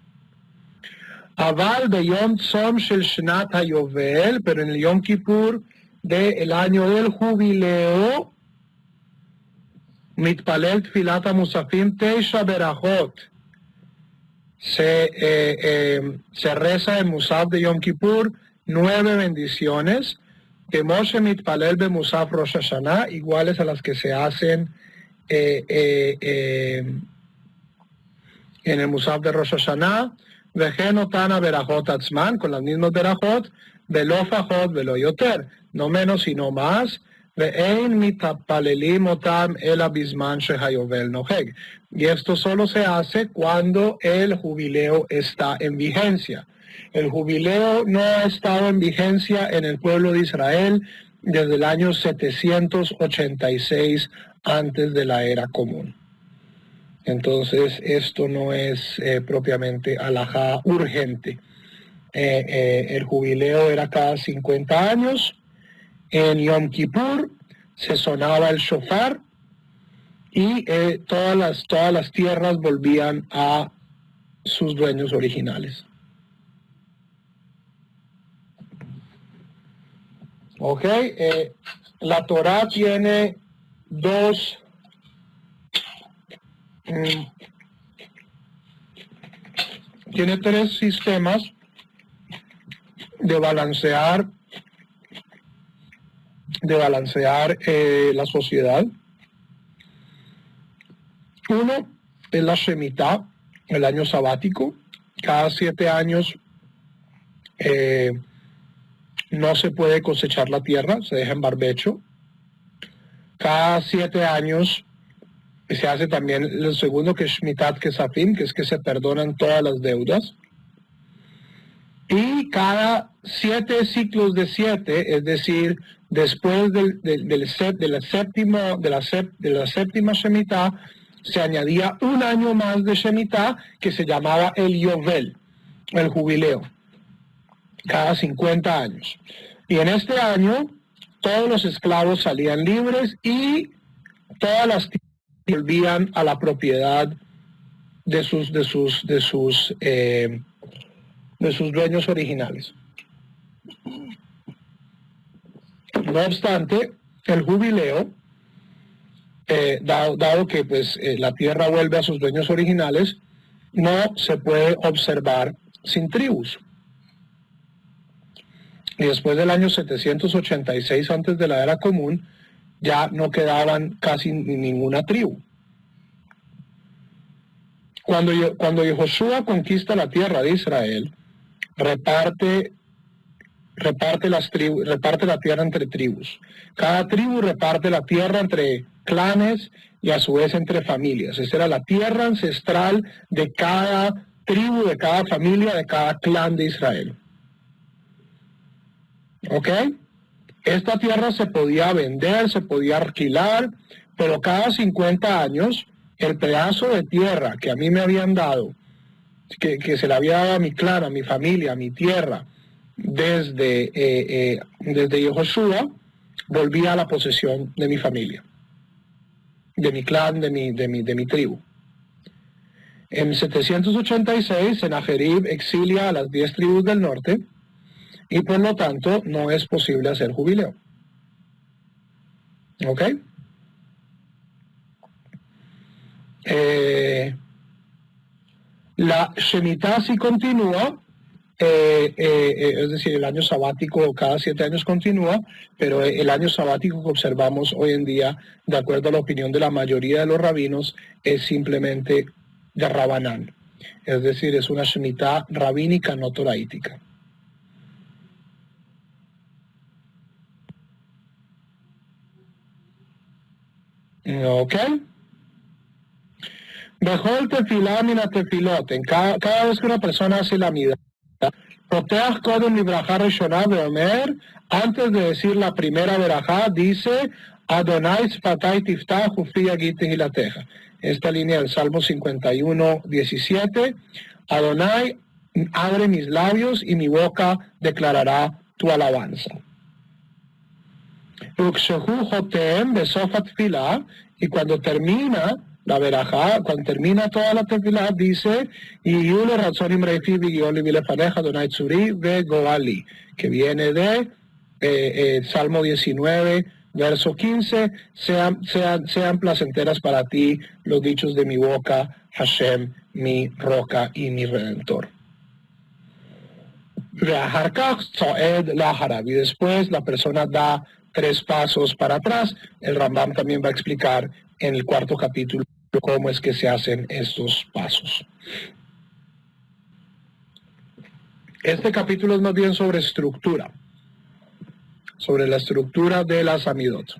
Aval Beyom Tzom Shel Shnat HaYovel, pero en el Yom Kippur del año del jubileo, Mitpalel Tfilat HaMusafim Teisha Berachot. Se reza el Musaf de Yom Kippur 9 bendiciones, que Moshe Mitpalel be Musaf Rosh Hashanah, iguales a las que se hacen en el Musaf de Rosh Hashanah, Vejenotana Berajot Atzman, con las mismas Berajot, Velo Fajot, Velo Yoter, no menos sino más, Ve'ein mitapalelim otam el abisman shehayovel noheg. Y esto solo se hace cuando el jubileo está en vigencia. El jubileo no ha estado en vigencia en el pueblo de Israel desde el año 786 antes de la era común. Entonces, esto no es propiamente alajá urgente. El jubileo era cada 50 años. En Yom Kippur se sonaba el shofar y todas las tierras volvían a sus dueños originales. Ok, la Torá tiene tiene tres sistemas de balancear la sociedad. Uno es la Shemitah, el año sabático. Cada 7 años no se puede cosechar la tierra, se deja en barbecho. Cada 7 años se hace también el segundo, que es Shmitat Kesafim, que es que se perdonan todas las deudas. Y cada 7 ciclos de 7, es decir, después de la séptima Shemitah, se añadía un año más de Shemitah que se llamaba el Yovel, el jubileo, cada 50 años. Y en este año, todos los esclavos salían libres y todas las tierras volvían a la propiedad de sus dueños originales. No obstante, el jubileo, dado que pues, la tierra vuelve a sus dueños originales, no se puede observar sin tribus. Y después del año 786 antes de la era común, ya no quedaban casi ninguna tribu. Cuando Yehoshua conquista la tierra de Israel, reparte la tierra entre tribus. Cada tribu reparte la tierra entre clanes y a su vez entre familias. Esa era la tierra ancestral de cada tribu, de cada familia, de cada clan de Israel. ¿Ok? Esta tierra se podía vender, se podía alquilar, pero cada 50 años el pedazo de tierra que a mí me habían dado, que se le había dado a mi clan, a mi familia, a mi tierra, desde Yehoshua, volvía a la posesión de mi familia, de mi clan, de mi tribu. En 786, Sennacherib exilia a las 10 tribus del norte y por lo tanto no es posible hacer jubileo. ¿Ok? La Shemitah sí continúa, es decir, el año sabático cada 7 años continúa, pero el año sabático que observamos hoy en día, de acuerdo a la opinión de la mayoría de los rabinos, es simplemente de Rabanán. Es decir, es una Shemitah rabínica, no toraítica. ¿Ok? Bejol tefilá mina tefilot. Cada vez que una persona hace la mida, Proteas kodem libraja reshoná beomer, antes de decir la primera verajá, dice Adonai sfatay tiftah ufi yagid tehilateja. Esta línea del Salmo 51, 17. Adonai, abre mis labios y mi boca declarará tu alabanza. Ukshehu jotem besofat tefilá, y cuando termina la verajá, cuando termina toda la tefilá, dice, y yule razón refi vigoli vilefaneja donai tzuri ve goali, que viene de Salmo 19, verso 15, sean placenteras para ti los dichos de mi boca, Hashem, mi roca y mi redentor. Y después la persona da 3 pasos para atrás. El Rambam también va a explicar en el 4º capítulo cómo es que se hacen estos pasos. Este capítulo es más bien sobre estructura, sobre la estructura de las amidot.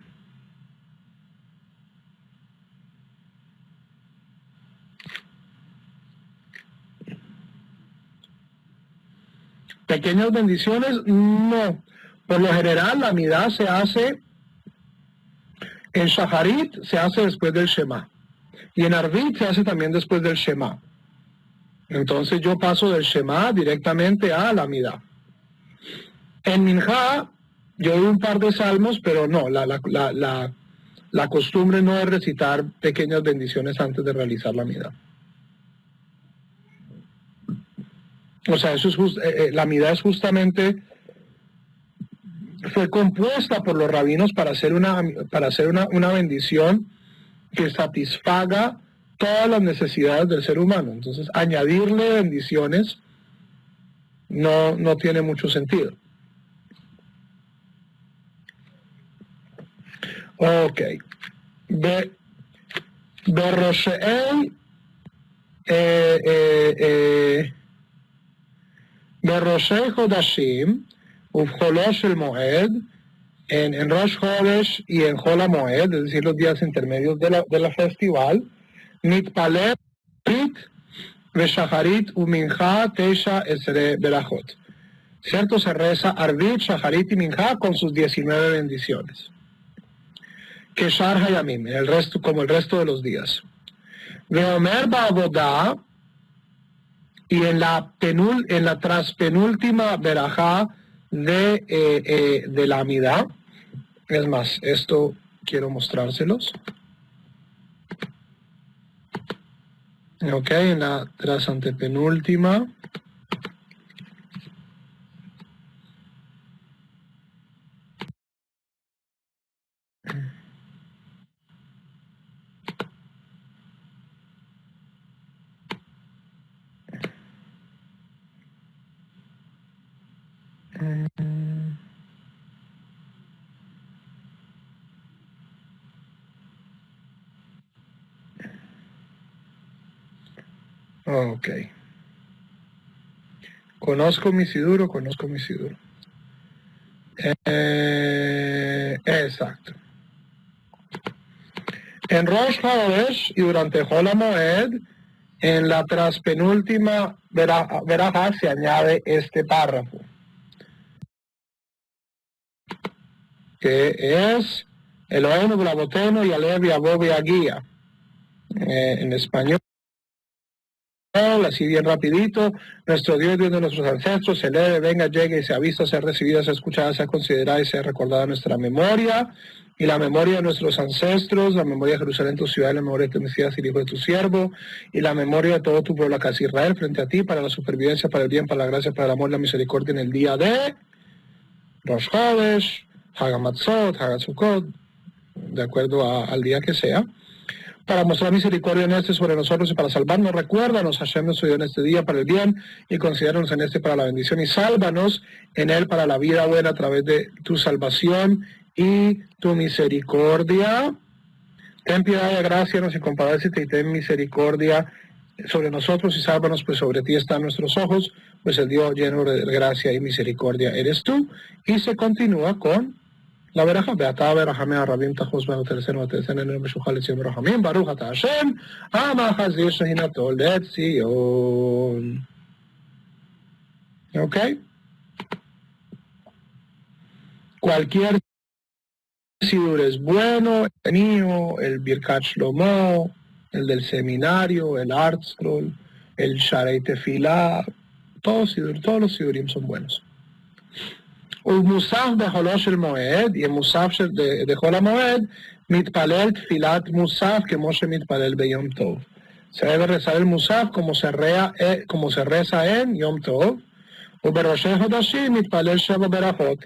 Pequeñas bendiciones, no. Por lo general, la amidad se hace en Shaharit, se hace después del Shema. Y en Arvit se hace también después del Shema. Entonces yo paso del Shema directamente a la amidad. En Minjá, yo doy un par de salmos, pero no, la costumbre no es recitar pequeñas bendiciones antes de realizar la amidad. O sea, eso es la amidad es justamente, fue compuesta por los rabinos para hacer una bendición que satisfaga todas las necesidades del ser humano. Entonces, añadirle bendiciones no tiene mucho sentido. Ok. Berroshei Hodashim, Ufjolosh el Moed, en Rosh Chodesh y en Hol HaMoed, es decir, los días intermedios de la festival, Mitpaler, Veshaharit, Uminja, Teisha, Esre, Berajot. ¿Cierto? Se reza Arvit, Shaharit y Minja con sus 19 bendiciones. Keshar Hayamim, como el resto de los días. Veomer Ba'avodah, y en la traspenúltima verajá de la amidad. Es más, esto quiero mostrárselos. Ok, en la trasantepenúltima. Ok. Conozco mi siduro. Exacto. En Rosh Chodesh y durante Hol HaMoed, en la traspenúltima verajá se añade este párrafo, que es Eloheinu Blavotenu y Alev Yavo Beagia. En español. así bien rapidito. Nuestro Dios de nuestros ancestros, se eleve, venga, llegue y sea vista, sea recibida, sea escuchada, sea considerada y sea recordada nuestra memoria y la memoria de nuestros ancestros, la memoria de Jerusalén, tu ciudad, la memoria de tu Mesías, el Hijo de tu siervo, y la memoria de todo tu pueblo, acá Israel, frente a ti, para la supervivencia, para el bien, para la gracia, para el amor, la misericordia en el día de Rosh Chodesh, Hag HaMatzot, Hag HaSukkot, de acuerdo al día que sea, para mostrar misericordia en este sobre nosotros y para salvarnos. Recuérdanos, Hashem, nuestro Dios, en este día para el bien, y considéranos en este para la bendición, y sálvanos en él para la vida buena a través de tu salvación y tu misericordia. Ten piedad y gracianos y compadécete y ten misericordia sobre nosotros y sálvanos, pues sobre ti están nuestros ojos, pues el Dios lleno de gracia y misericordia eres tú. Y se continúa con la veraja, Beata verajame a Rabim Tajos Beaterceno en el Meshuchal Etzim Rahamim, Baruch Ata Hashem, Amahazir Shehinato Letzion. ¿Ok? Cualquier sidur es bueno, el niño, el Birkat Shlomo, el del seminario, el Art Scroll, el Sharei Tefillah, todos los sidurim son buenos. ומוסף בחולו של מועד, יהיה מוסף de חול המועד, מתפלל תפילת מוסף כמו שמתפלל ביום טוב. Se debe rezar el musaf como se reza en Yom Tov, ובראשי חודשים מתפלל 7 berajot.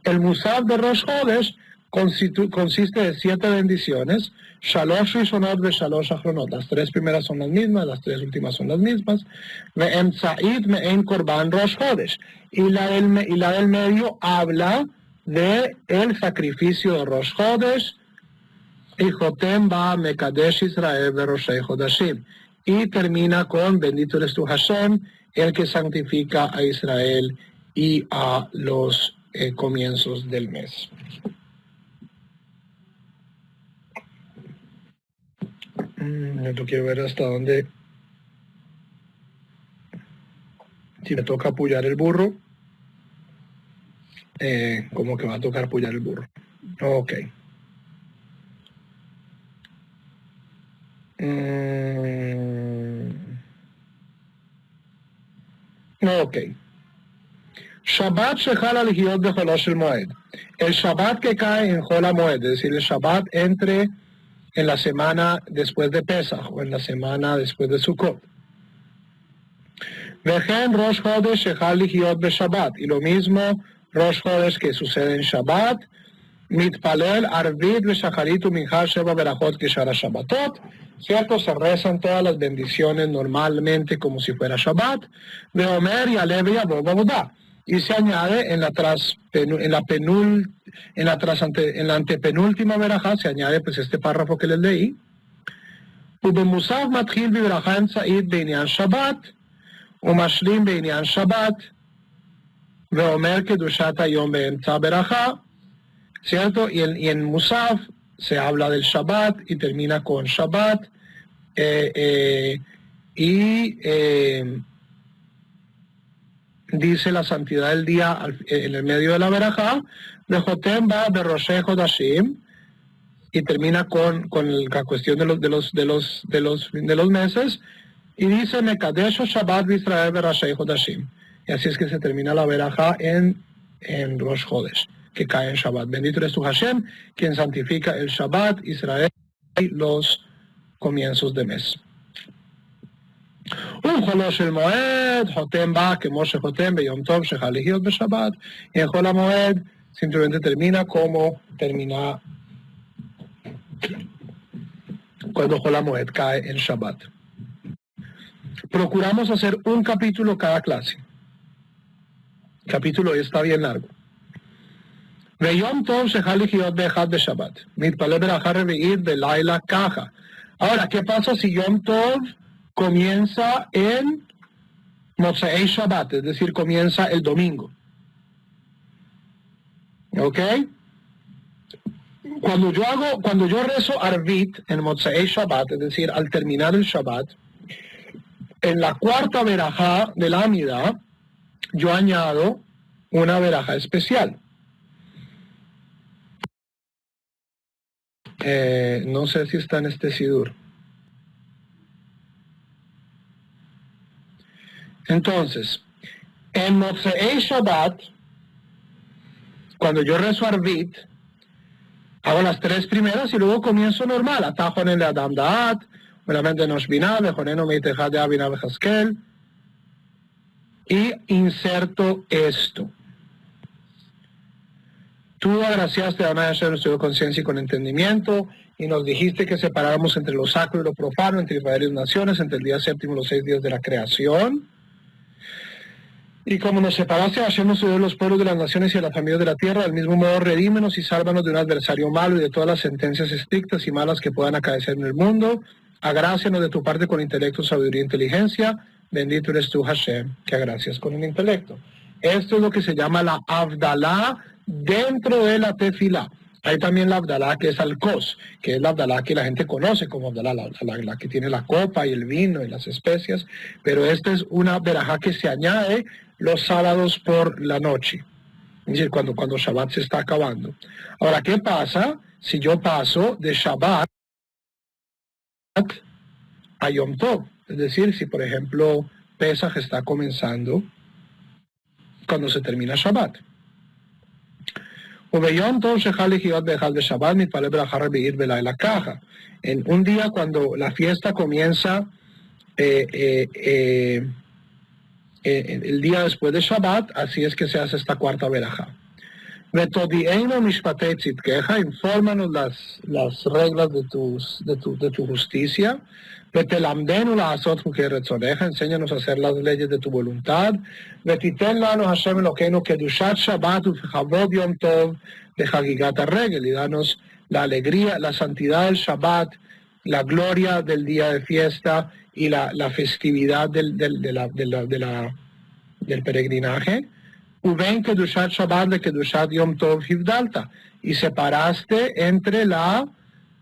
El musaf de Rosh Chodesh consiste de 7 bendiciones, Shalosh Rishonot ve Shalosh Achronot. Las 3 primeras son las mismas, las 3 últimas son las mismas. Ve'emtza'it me'en korban Rosh Chodesh. Y la del medio habla de el sacrificio de Rosh Chodesh. Y Jotem ba Mekadesh Israel ve Roshei Chodashim. Y termina con bendito eres tú Hashem, el que santifica a Israel y a los comienzos del mes. Yo quiero ver hasta dónde, si me toca apoyar el burro, como que va a tocar apoyar el burro. Ok. Ok. Shabbat shechal al hiyot de Cholosh el Moed. El Shabbat que cae en Chol HaMoed, es decir, el Shabbat entre en la semana después de Pesach o en la semana después de Sukkot. Vejen Rosh Chodesh shechal hiyot be Shabbat. Y lo mismo Rosh Chodesh que sucede en Shabbat. Mitpalel Arvit ve Shacharit u'Mincha Sheva berajot kishara Shabbatot. Cierto, se rezan todas las bendiciones normalmente como si fuera Shabbat. Veomer y Alev y Abob Abodá. Y se añade en la antepenúltima verajá, se añade pues este párrafo que les leí. ובמוסף מתחיל בברכה אמצעית בעניין שבת, ומשלים בעניין שבת, ואומר קדושת היום באמצע ברכה, ¿cierto? Y en Musaf se habla del Shabbat y termina con Shabbat, dice la santidad del día en el medio de la verajá, de Jotem va de Roshei Chodashim, y termina con la cuestión de los meses, y dice Mekadesh Shabbat Israel Berashei Chodashim. Y así es que se termina la verajá en Rosh Chodesh, que cae en Shabbat. Bendito eres tú Hashem, quien santifica el Shabbat, Israel y los comienzos de mes. Un Cholosh el Moed, Jotem ba, que Moshe Jotem, Beyom Tov, Shechal Hiyot Beshabbat, y en Chol HaMoed simplemente termina como termina cuando Chol HaMoed cae en Shabbat. Procuramos hacer un capítulo cada clase. El capítulo está bien largo. Beyom Tov Shechal Hiyot Be'echad Beshabbat. Mitpalel berajá revi'it belayla kaja. Ahora, ¿qué pasa si Yom Tov comienza en Motzei Shabbat, es decir, comienza el domingo? ¿Ok? Cuando yo rezo Arvit en Motzei Shabbat, es decir, al terminar el Shabbat, en la cuarta verajá de la Amida, yo añado una verajá especial. No sé si está en este sidur. Entonces, en Motzei Shabbat, cuando yo rezo Arvit, hago las 3 primeras y luego comienzo normal. Atajonen le Adam Da'at, Melamed Enosh Binah, Bejoneno Meitejad de Abinah Bejaskel, y inserto esto. Tú agraciaste a Adonai Hashem nuestra conciencia y con entendimiento, y nos dijiste que separáramos entre lo sacro y lo profano, entre Israel y las naciones, entre el día séptimo y los 6 días de la creación. Y como nos separaste, Hashem nos dio los pueblos de las naciones y a las familias de la tierra, del mismo modo redímenos y sálvanos de un adversario malo y de todas las sentencias estrictas y malas que puedan acaecer en el mundo. Agrácianos de tu parte con intelecto, sabiduría e inteligencia. Bendito eres tú, Hashem, que agracias con el intelecto. Esto es lo que se llama la Avdalá dentro de la Tefilá. Hay también la Avdalá que es Al-Kos, que es la Avdalá que la gente conoce como Avdalá, la que tiene la copa y el vino y las especias, pero esta es una verajá que se añade los sábados por la noche, es decir, cuando Shabbat se está acabando. Ahora, ¿qué pasa si yo paso de Shabbat a Yom Tov? Es decir, si por ejemplo Pesaj está comenzando cuando se termina Shabbat. En un día cuando la fiesta comienza, el día después de Shabbat, así es que se hace esta cuarta verajá. Infórmanos las reglas de tu justicia. Enséñanos a hacer las leyes de tu voluntad. Y danos la alegría, la santidad del Shabbat, la gloria del día de fiesta y la festividad del peregrinaje. Uben Kedushat Shabbat de Kedushat Yom Tov Hivdalta, y separaste entre la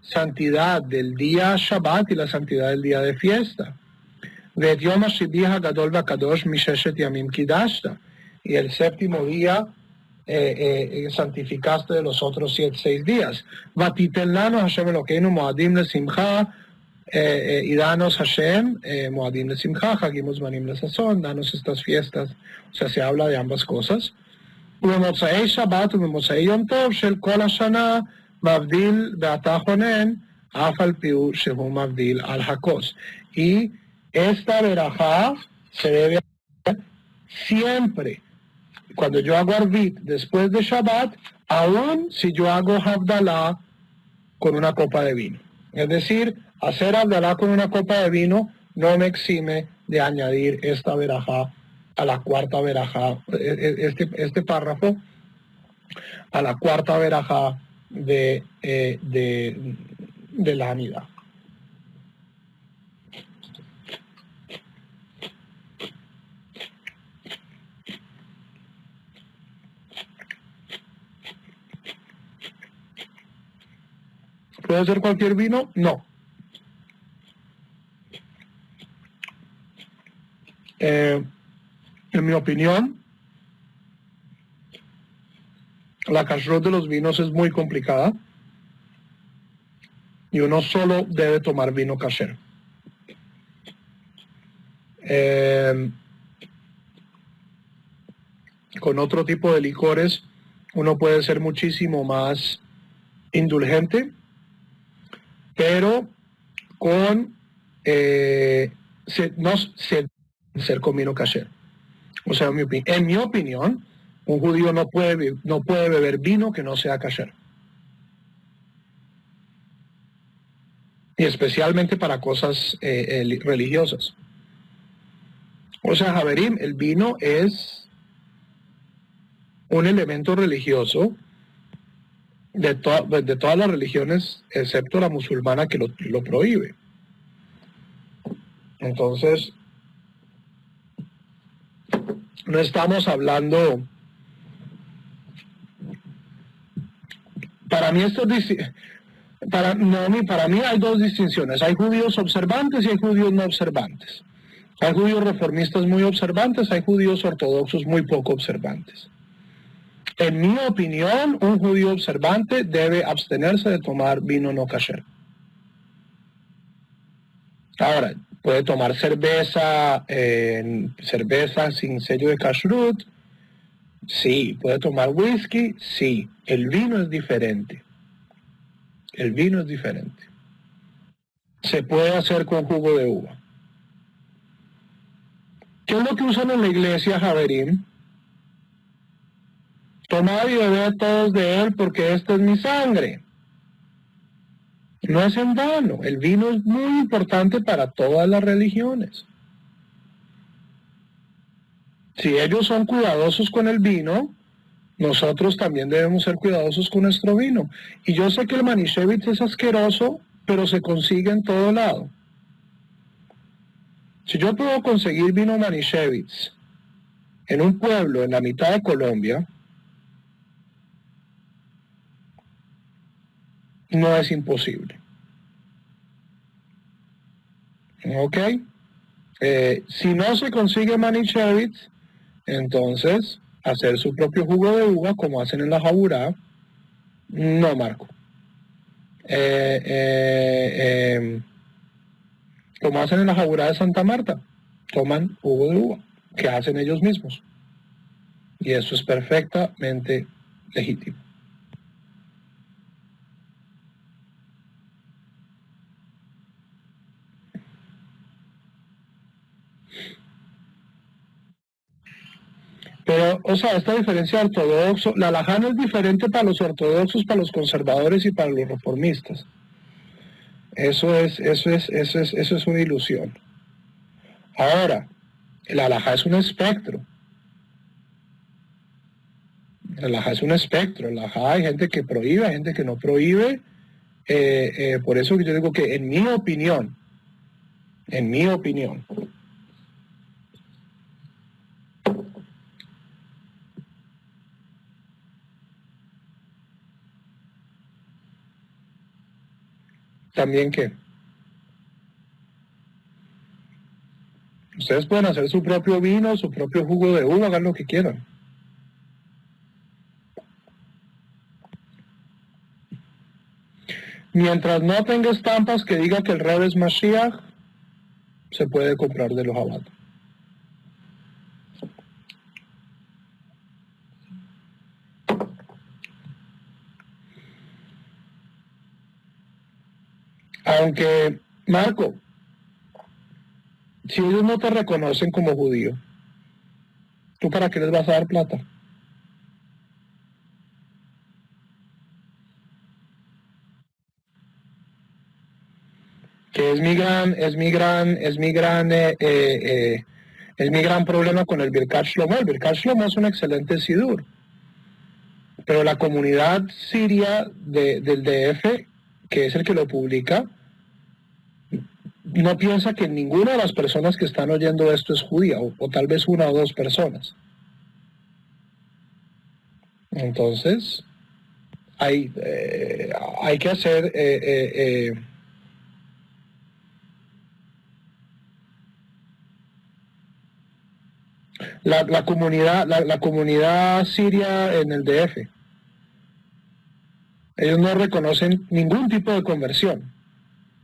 santidad del día Shabbat y la santidad del día de fiesta. Ve'et Yom HaShivi HaGadol VaKadosh Misheshet Yamim Kidashta, y el séptimo día santificaste de los otros 6 días. Vatiten lanu Hashem Elokeinu Moadim LeSimcha, y danos Hashem Moadim LeSimcha, Hagim Uzmanim LeSazon, danos estas fiestas. O sea, se habla de ambas cosas. ובמוצאי שבת ובמוצאי יום טוב של כל השנה מבדיל ואתה חונן, אף על פי שהוא מבדיל על הכוס. Y esta verajá se debe hacer siempre. Cuando yo hago Arvit después de Shabbat, aún si yo hago Havdalah con una copa de vino. Es decir, hacer Havdalah con una copa de vino no me exime de añadir esta verajá a la cuarta verajá, este párrafo, a la cuarta verajá de la Amida. ¿Puede ser cualquier vino? No. En mi opinión, la kashrut de los vinos es muy complicada y uno solo debe tomar vino kasher. Con otro tipo de licores uno puede ser muchísimo más indulgente, pero con ser con vino kasher. O sea, en mi opinión, un judío no puede beber vino que no sea kasher. Y especialmente para cosas religiosas. O sea, Javerim, el vino es un elemento religioso de todas las religiones, excepto la musulmana que lo prohíbe. Entonces, no estamos hablando. Para mí para mí hay dos distinciones. Hay judíos observantes y hay judíos no observantes. Hay judíos reformistas muy observantes, hay judíos ortodoxos muy poco observantes. En mi opinión, un judío observante debe abstenerse de tomar vino no kasher. Ahora, Puede tomar cerveza, cerveza sin sello de kashrut. Sí. ¿Puede tomar whisky? Sí. El vino es diferente. El vino es diferente. Se puede hacer con jugo de uva. ¿Qué es lo que usan en la iglesia, Javerín? Tomad y bebed todos de él porque esta es mi sangre. No es en vano. El vino es muy importante para todas las religiones. Si ellos son cuidadosos con el vino, nosotros también debemos ser cuidadosos con nuestro vino. Y yo sé que el Manischewitz es asqueroso, pero se consigue en todo lado. Si yo puedo conseguir vino Manischewitz en un pueblo en la mitad de Colombia, no es imposible. ¿Ok? Si no se consigue Manischewitz, entonces hacer su propio jugo de uva como hacen en la Jaburá, no, Marco. Como hacen en la Jaburá de Santa Marta, toman jugo de uva, que hacen ellos mismos. Y eso es perfectamente legítimo. Pero, o sea, esta diferencia ortodoxo, la halajá no es diferente para los ortodoxos, para los conservadores y para los reformistas. Eso es una ilusión. Ahora, el halajá es un espectro. El halajá es un espectro. El halajá hay gente que prohíbe, hay gente que no prohíbe. Por eso que yo digo que en mi opinión, también que ustedes pueden hacer su propio vino, su propio jugo de uva, hagan lo que quieran. Mientras no tenga estampas que diga que el Rebbe es Mashiach, se puede comprar de los Abad. Aunque, Marco, si ellos no te reconocen como judío, ¿tú para qué les vas a dar plata? Que es mi gran problema con el Birkat Shlomo. El Birkat Shlomo es un excelente sidur, pero la comunidad siria del DF, que es el que lo publica, no piensa que ninguna de las personas que están oyendo esto es judía, o tal vez una o dos personas. Entonces, hay que hacer la comunidad siria en el DF. Ellos no reconocen ningún tipo de conversión,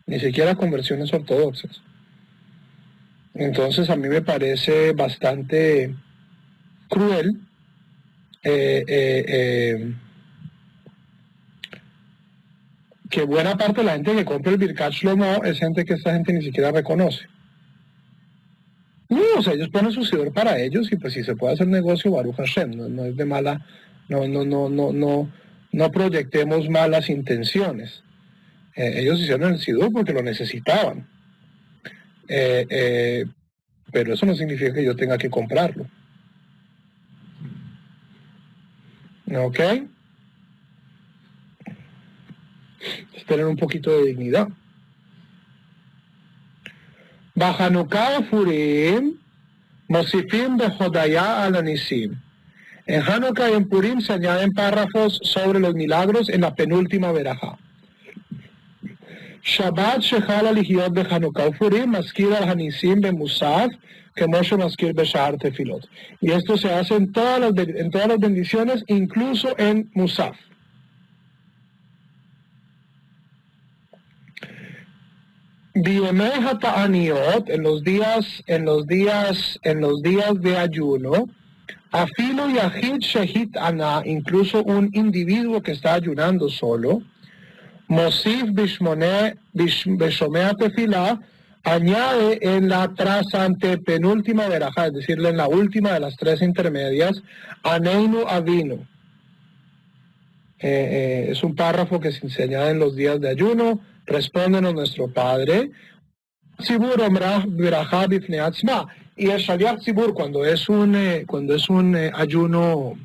ni siquiera conversiones ortodoxas. Entonces a mí me parece bastante cruel que buena parte de la gente que compra el Birkat Shlomo es gente que esta gente ni siquiera reconoce. No, o sea, ellos ponen su sidor para ellos y pues si se puede hacer negocio, Baruch Hashem, no es de mala, no proyectemos malas intenciones. Ellos hicieron el sidor porque lo necesitaban. Pero eso no significa que yo tenga que comprarlo. ¿Ok? Es tener un poquito de dignidad. Bajanuká Furim, Mosifim de Jodaya al Anisim. En Hanukkah y en Purim se añaden párrafos sobre los milagros en la penúltima verajá. Shabbat Shechal Alihiot de Hanukkah Furim, Maskir al Hanisim de Musaf, que Moshe Maskir Beshar Tefilot. Y esto se hace en todas las bendiciones, incluso en Musaf. Biemei hata'aniot, en los días de ayuno, afilo yahid shehit ana, incluso un individuo que está ayunando solo, Mosif bishomea tefilá, añade en la trasante penúltima verajá, es decir, en la última de las tres intermedias, aneinu avinu. Es un párrafo que se añade en los días de ayuno, respóndenos nuestro Padre. Tzibur omrah verajá bifnei atzma. Y el shaliach tzibur, cuando es un ayuno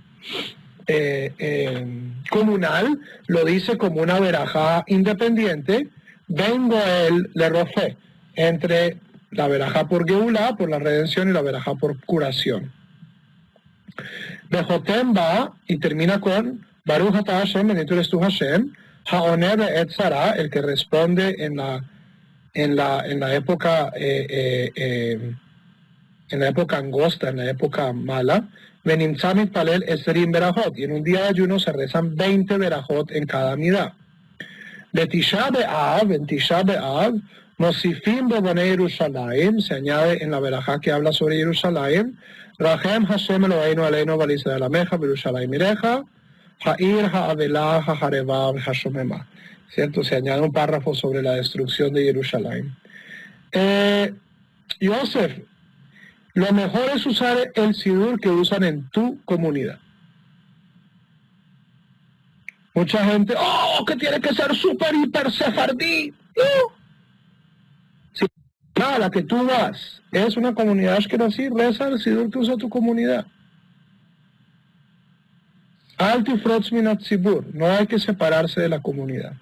comunal, lo dice como una verajá independiente, vengo él le rofé, entre la verajá por Geulá, por la redención, y la verajá por curación. Bejotem va y termina con Baruch atah Hashem, bendito eres tú Hashem, haoné be'et Sará, el que responde en la época angosta, en la época mala. Venimtzá mitpalel esrim berajot, y en un día de ayuno se rezan 20 berajot en cada midá. Betisha be'av, en Tisha be'av, Mosifim bebonei Yerushalayim, se añade en la verajá que habla sobre Jerusalén, Rahem Hashem Eloheinu aleinu val Israel ameja, Yerushalayim ireja, ha'ir ha'avelah ha'harevav ha'shomema. ¿Cierto? Se añade un párrafo sobre la destrucción de Jerusalén. Yosef, lo mejor es usar el sidur que usan en tu comunidad. Mucha gente, que tiene que ser súper, hiper sefardí. No. Si la que tú vas es una comunidad ashkenazí, reza el sidur que usa tu comunidad. Alti frotz minat zibur, no hay que separarse de la comunidad.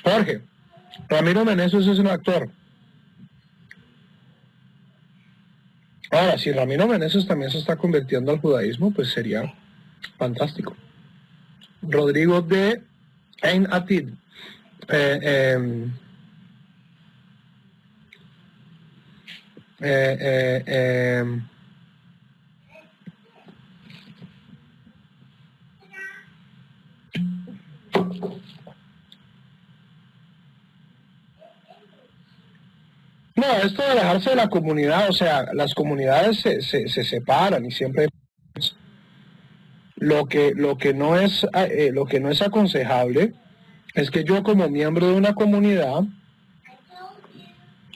Jorge, Ramiro Meneses es un actor. Ahora, si Ramiro Meneses también se está convirtiendo al judaísmo, pues sería fantástico. Rodrigo de Ein Atid. No, esto de alejarse de la comunidad, o sea, las comunidades se separan y siempre lo que no es aconsejable es que yo como miembro de una comunidad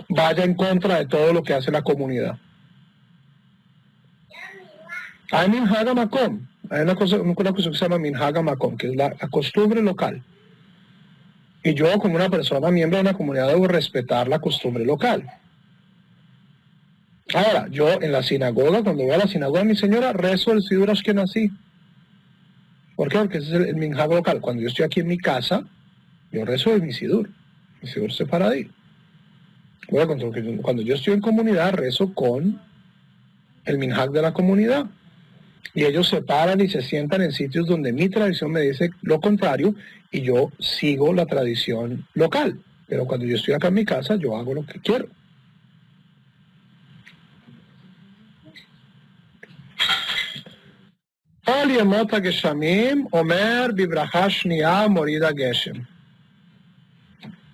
vaya en contra de todo lo que hace la comunidad. Hay minhag hamakom, hay una cosa que se llama minhag hamakom, que es la costumbre local. Y yo, como una persona miembro de una comunidad, debo respetar la costumbre local. Ahora, yo en la sinagoga, cuando voy a la sinagoga, mi señora, rezo el sidur ashkenazí. ¿Por qué? Porque ese es el minhag local. Cuando yo estoy aquí en mi casa, yo rezo mi sidur separadí. Bueno, cuando yo estoy en comunidad, rezo con el minhag de la comunidad. Y ellos se paran y se sientan en sitios donde mi tradición me dice lo contrario y yo sigo la tradición local. Pero cuando yo estoy acá en mi casa, yo hago lo que quiero.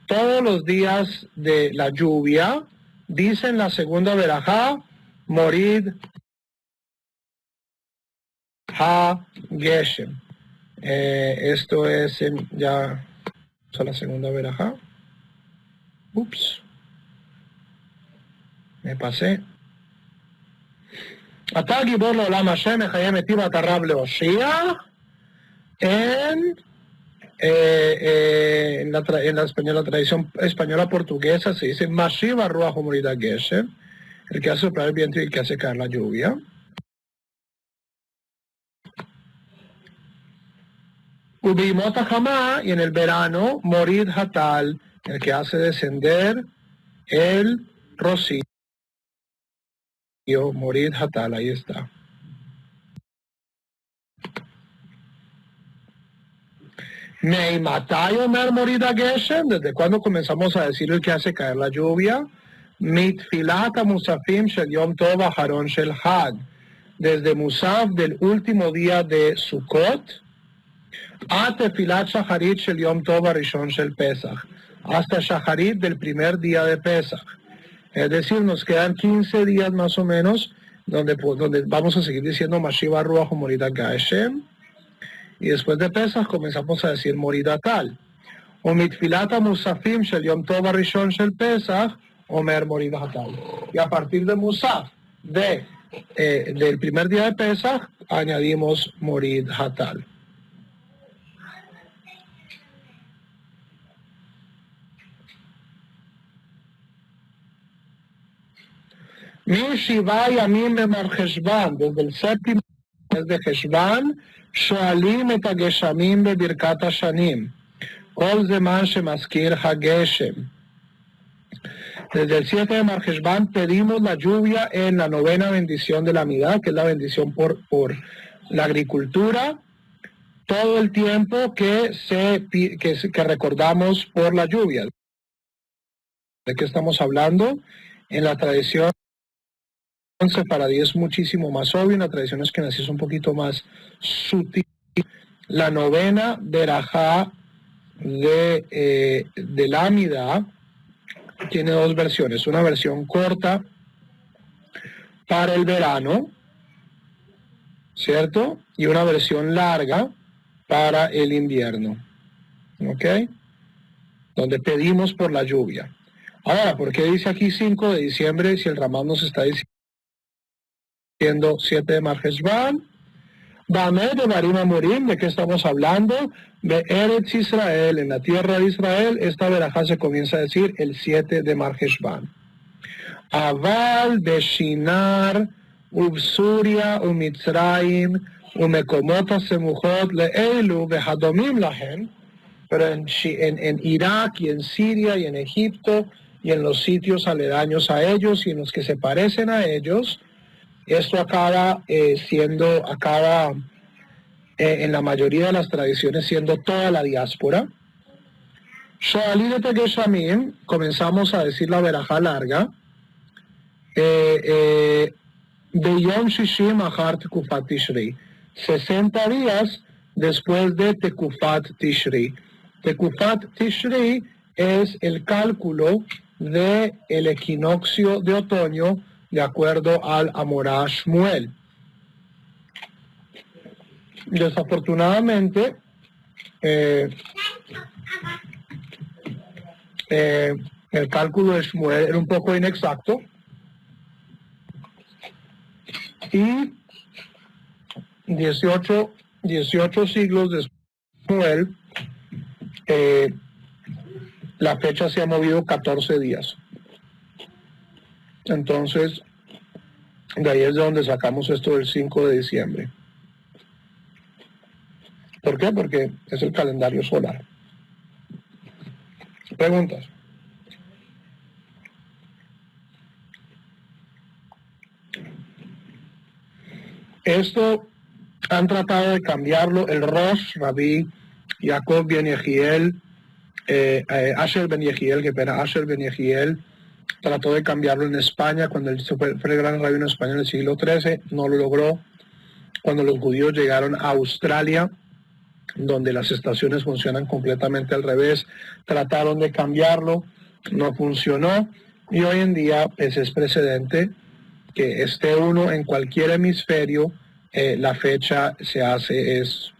Todos los días de la lluvia dicen la segunda verajá, morid ha geshem. Esto es ya la segunda verajá. Ups, me pasé. Atá gibor לעולם השם מחיים את טיבת הרב להושיע. En la tradición española portuguesa se dice Mashiva Ruach Morida Geshem, el que hace soplar el viento y el que hace caer la lluvia. Ubimot Hamá, y en el verano Morid Hatal, el que hace descender el rocío. Morid Hatal, ahí está. Meimatai Omer Morida Geshem, ¿desde cuándo comenzamos a decir el que hace caer la lluvia? Mitfilat Musafim Shel Yom Tov Aharon Shel Had, desde Musaf del último día de Sukkot, a Tefilat Shacharit Shel Yom Tov Arishon Shel Pesach, hasta Shacharit del primer día de Pesach. Es decir, nos quedan 15 días más o menos, donde vamos a seguir diciendo Mashiva Ruach Morida Geshem, y después de Pesach comenzamos a decir Morida Tal. O mitfilata musafim shel Yom Tov Arishon shel Pesach, Omer Morida Tal. Y a partir de Musaf, del primer día de Pesach, añadimos Morid Hatal. Mi Shiva Yamim Memar Heshvan, desde el séptimo mes de Heshvan, Shoalim et HaGeshamim bebirkat HaShanim, Kol Zeman Shemaskir HaGeshem. Desde el 7 de Mar Heshvan pedimos la lluvia en la novena bendición de la Midá, que es la bendición por la agricultura, todo el tiempo que recordamos por la lluvia. ¿De qué estamos hablando? En la tradición sefaradí es muchísimo más obvio, en la tradición askenazí es un poquito más sutil. La novena verajá de la Midá tiene dos versiones, una versión corta para el verano, ¿cierto? Y una versión larga para el invierno, ¿ok? Donde pedimos por la lluvia. Ahora, ¿por qué dice aquí 5 de diciembre si el Ramán nos está diciendo 7 de Mar Heshvan? Bamed de Barim Amorim, ¿de qué estamos hablando? De Eretz Israel, en la tierra de Israel, esta verajá se comienza a decir el 7 de Mar Heshvan. Aval de Shinar, Ubsuria, Umitzraim, Umekomota Semuchot, Leelu, Behadomim Lahem, pero en Irak y en Siria y en Egipto y en los sitios aledaños a ellos y en los que se parecen a ellos, esto acaba en la mayoría de las tradiciones siendo toda la diáspora. Shoalim et Geshamim, comenzamos a decir la verajá larga. Beyom Shishim Achar Tekufat Tishri, 60 días después de Tekufat Tishri. Tekufat Tishri es el cálculo del equinoccio de otoño de acuerdo al Amorá Shmuel. Desafortunadamente, el cálculo de Shmuel era un poco inexacto y 18 siglos después de Shmuel, la fecha se ha movido 14 días. Entonces, de ahí es de donde sacamos esto del 5 de diciembre. ¿Por qué? Porque es el calendario solar. Preguntas. Esto han tratado de cambiarlo el Rosh, Rabbi Jacob ben Yehiel, Asher ben Yehiel, trató de cambiarlo en España cuando él fue el gran rabino español en el siglo XIII, no lo logró. Cuando los judíos llegaron a Australia, donde las estaciones funcionan completamente al revés, trataron de cambiarlo, no funcionó, y hoy en día es precedente que esté uno en cualquier hemisferio, la fecha es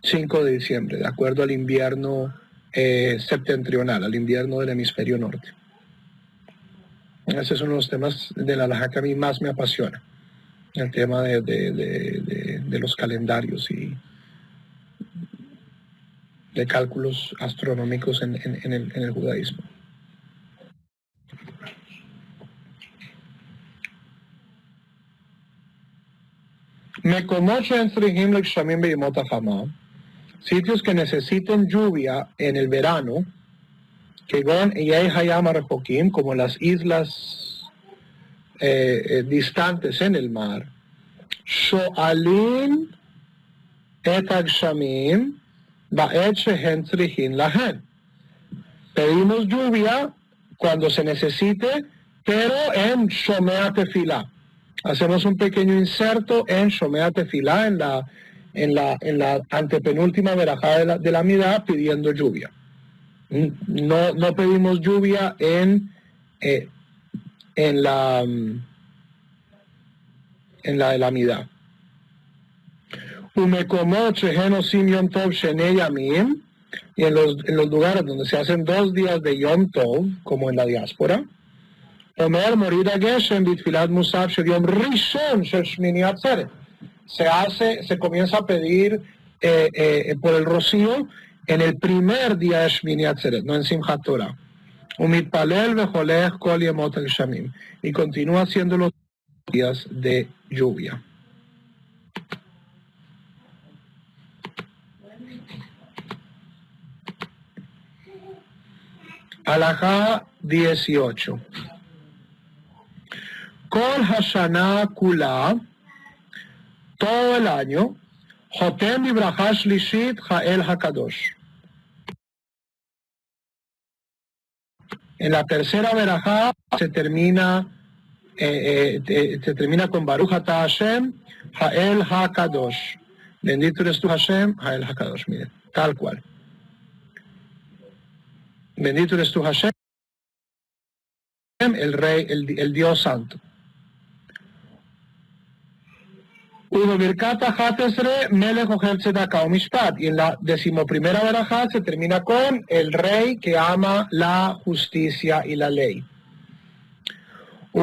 5 de diciembre, de acuerdo al invierno septentrional, al invierno del hemisferio norte. Ese es uno de los temas de la halajá que a mí más me apasiona, el tema de los calendarios y de cálculos astronómicos en el judaísmo. Sitios que necesiten lluvia en el verano, como las islas distantes en el mar, Shoalim et Hagshamim ba'et shehen tzrihin lahen. Pedimos lluvia cuando se necesite, pero en Shomea Tefilá. Hacemos un pequeño inserto en Shomea Tefilá, en la antepenúltima verajá de la Amidá, pidiendo lluvia. No pedimos lluvia en la de la Amidá. Umekomot shehen osim Yom Tov shenei yamim, y en los lugares donde se hacen 2 días de Yom Tov, como en la diáspora, Omer morid Geshem bitfilat musaf shel Yom Rishon shel Shmini Atzeret. Se comienza a pedir por el rocío en el primer día de Shmini Atzeret, no en Simchat Torah. Umitpalel vecholech kol yemot el-shamim, y continúa haciendo los días de lluvia. Alajá 18. Kol Hashanah Kula, todo el año, Jotem Bibraja Shlishit Ha'el Hakadosh. En la tercera verajá se termina con Baruch Ata Hashem Ha'el Hakadosh. Bendito eres tú Hashem Ha'el Hakadosh. Miren, tal cual. Bendito eres tú Hashem, el Rey, el Dios Santo. Y en la 11ª verajá se termina con el Rey que ama la justicia y la ley. Y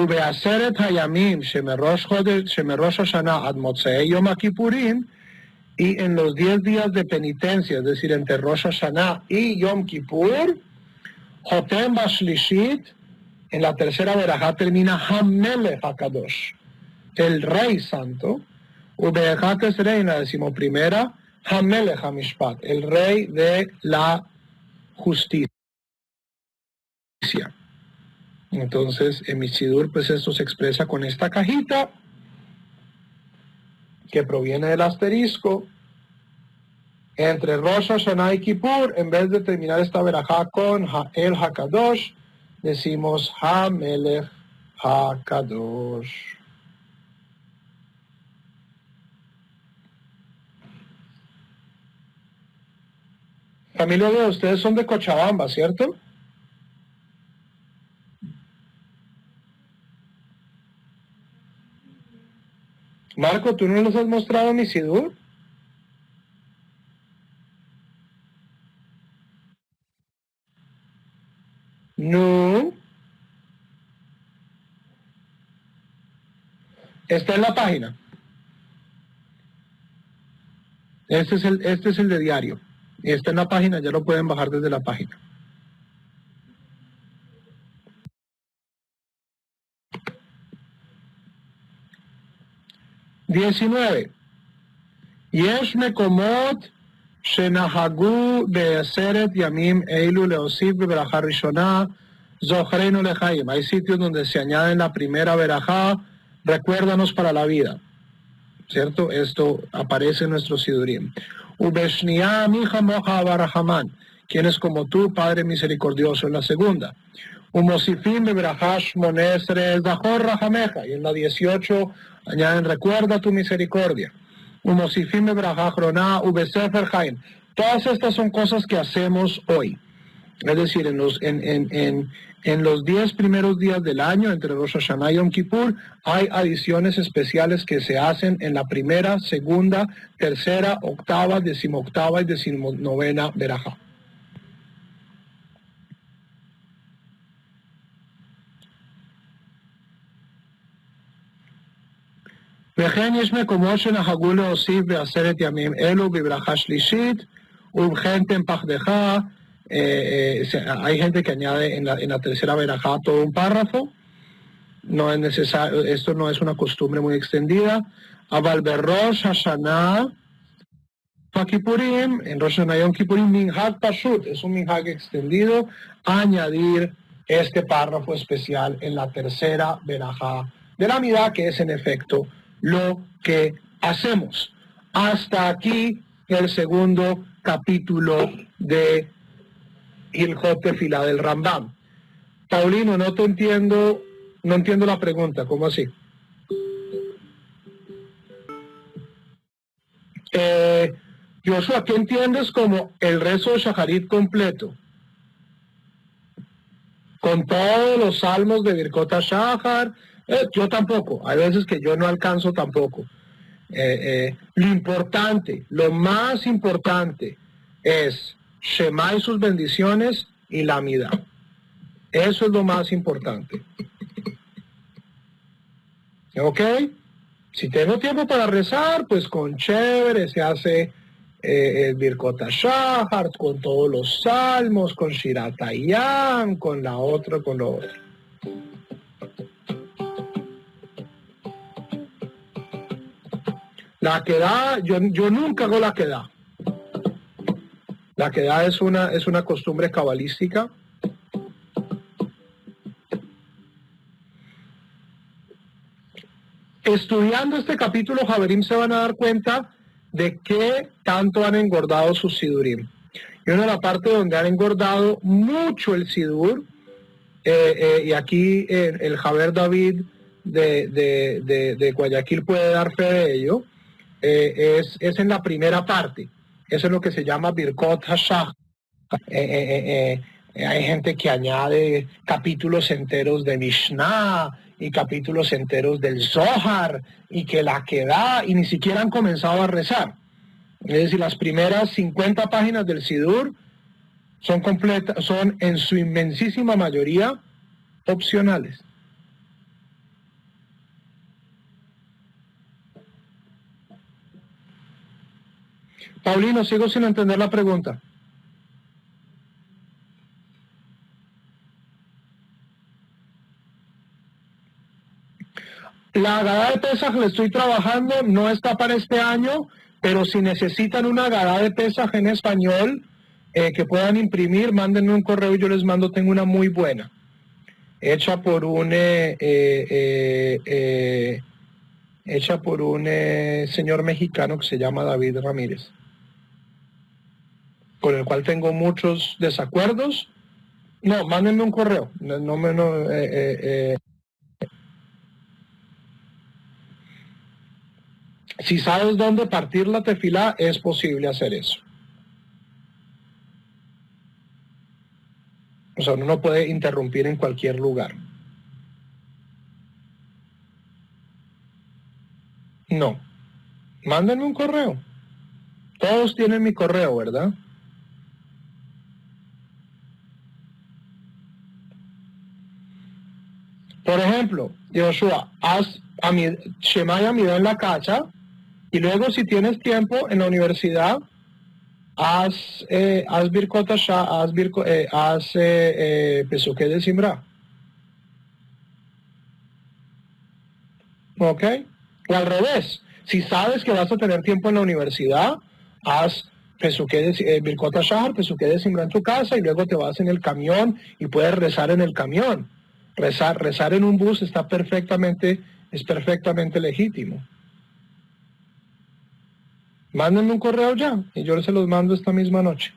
en los 10 días de penitencia, es decir, entre Rosh Hashanah y Yom Kippur, Jotem Bashlishit, en la tercera verajá termina Hamelech HaKadosh, el Rey Santo. Ubehat Esrei, en la 11ª, Hamelech HaMishpat, el Rey de la justicia. Entonces, en Mitsidur, pues esto se expresa con esta cajita que proviene del asterisco. Entre Rosh Hashanah y Kippur, en vez de terminar esta verajá con Ha'el HaKadosh, decimos Hamelech HaKadosh. Familia de ustedes son de Cochabamba, ¿cierto? Marco, ¿tú no los has mostrado mi Sidur? No. Está en la página. Este es el de diario. Y está en la página, ya lo pueden bajar desde la página. (19) Yesh mekomot shenahagu be'aseret yamim eilu leosif beberajá rishonah zochreinu lechaim. Hay sitios donde se añade en la primera verajá, recuérdanos para la vida. ¿Cierto? Esto aparece en nuestro Sidurim. Ubeshniya mija moja barahamán, quien es como tú, Padre misericordioso, en la segunda. Umosifim bebrahash monesre zahor rahameja, y en la 18 añaden recuerda tu misericordia. Umosifim bebrahach roná ubesefer haim. Todas estas son cosas que hacemos hoy. Es decir, en los 10 primeros días del año, entre Rosh Hashanah y Yom Kippur, hay adiciones especiales que se hacen en la primera, segunda, tercera, octava, 18ª y 19ª verajá. וכן יש מקומות שנהגו להוסיף בעשרת ימים אלו בברכה שלישית, ובכן תן פחדך. Hay gente que añade en la tercera verajá todo un párrafo. No es necesario, esto no es una costumbre muy extendida. Aval berosh Hashanah Kipurim, en Rosh Hashanah Yom Kippurim, minhag pashut, es un minhag extendido, añadir este párrafo especial en la tercera verajá de la Amidá, que es en efecto lo que hacemos. Hasta aquí el segundo capítulo de Hilchot Tefilá del Rambam. Paulino, no entiendo la pregunta, ¿cómo así? Joshua, ¿qué entiendes como el rezo de Shacharit completo? Con todos los salmos de Birkot HaShachar, yo tampoco, hay veces que yo no alcanzo tampoco. Lo importante, lo más importante es Shema y sus bendiciones y la Amida. Eso es lo más importante. ¿Ok? Si tengo tiempo para rezar, pues con chévere se hace el Birkot HaShachar, con todos los salmos, con Shirat Hayam, con la otra, con lo otro. La queda, yo nunca hago la queda. La queda es una costumbre cabalística. Estudiando este capítulo, Javerim, se van a dar cuenta de qué tanto han engordado sus sidurim. Y una de la parte donde han engordado mucho el sidur, y aquí el Javer David de Guayaquil puede dar fe de ello, es en la primera parte. Eso es lo que se llama Birkot HaShachar. Hay gente que añade capítulos enteros de Mishnah y capítulos enteros del Zohar y que la queda y ni siquiera han comenzado a rezar. Es decir, las primeras 50 páginas del Sidur son en su inmensísima mayoría opcionales. Paulino, sigo sin entender la pregunta. La Agadá de Pesaj le estoy trabajando, no está para este año, pero si necesitan una Agadá de Pesaj en español que puedan imprimir, mándenme un correo y yo les mando. Tengo una muy buena, hecha por un señor mexicano que se llama David Ramírez, con el cual tengo muchos desacuerdos. No, mándenme un correo. Si sabes dónde partir la tefilá, es posible hacer eso. O sea, uno no puede interrumpir en cualquier lugar. No. Mándenme un correo. Todos tienen mi correo, ¿verdad? Por ejemplo, Joshua, haz Shema y Amida en la casa, y luego si tienes tiempo en la universidad, haz Birkot HaShachar, haz Pesukei de Simra. ¿Ok? O al revés, si sabes que vas a tener tiempo en la universidad, haz Birkot HaShachar, Pesukei de Simra en tu casa, y luego te vas en el camión y puedes rezar en el camión. Rezar en un bus es perfectamente legítimo. Mándenme un correo ya y yo se los mando esta misma noche.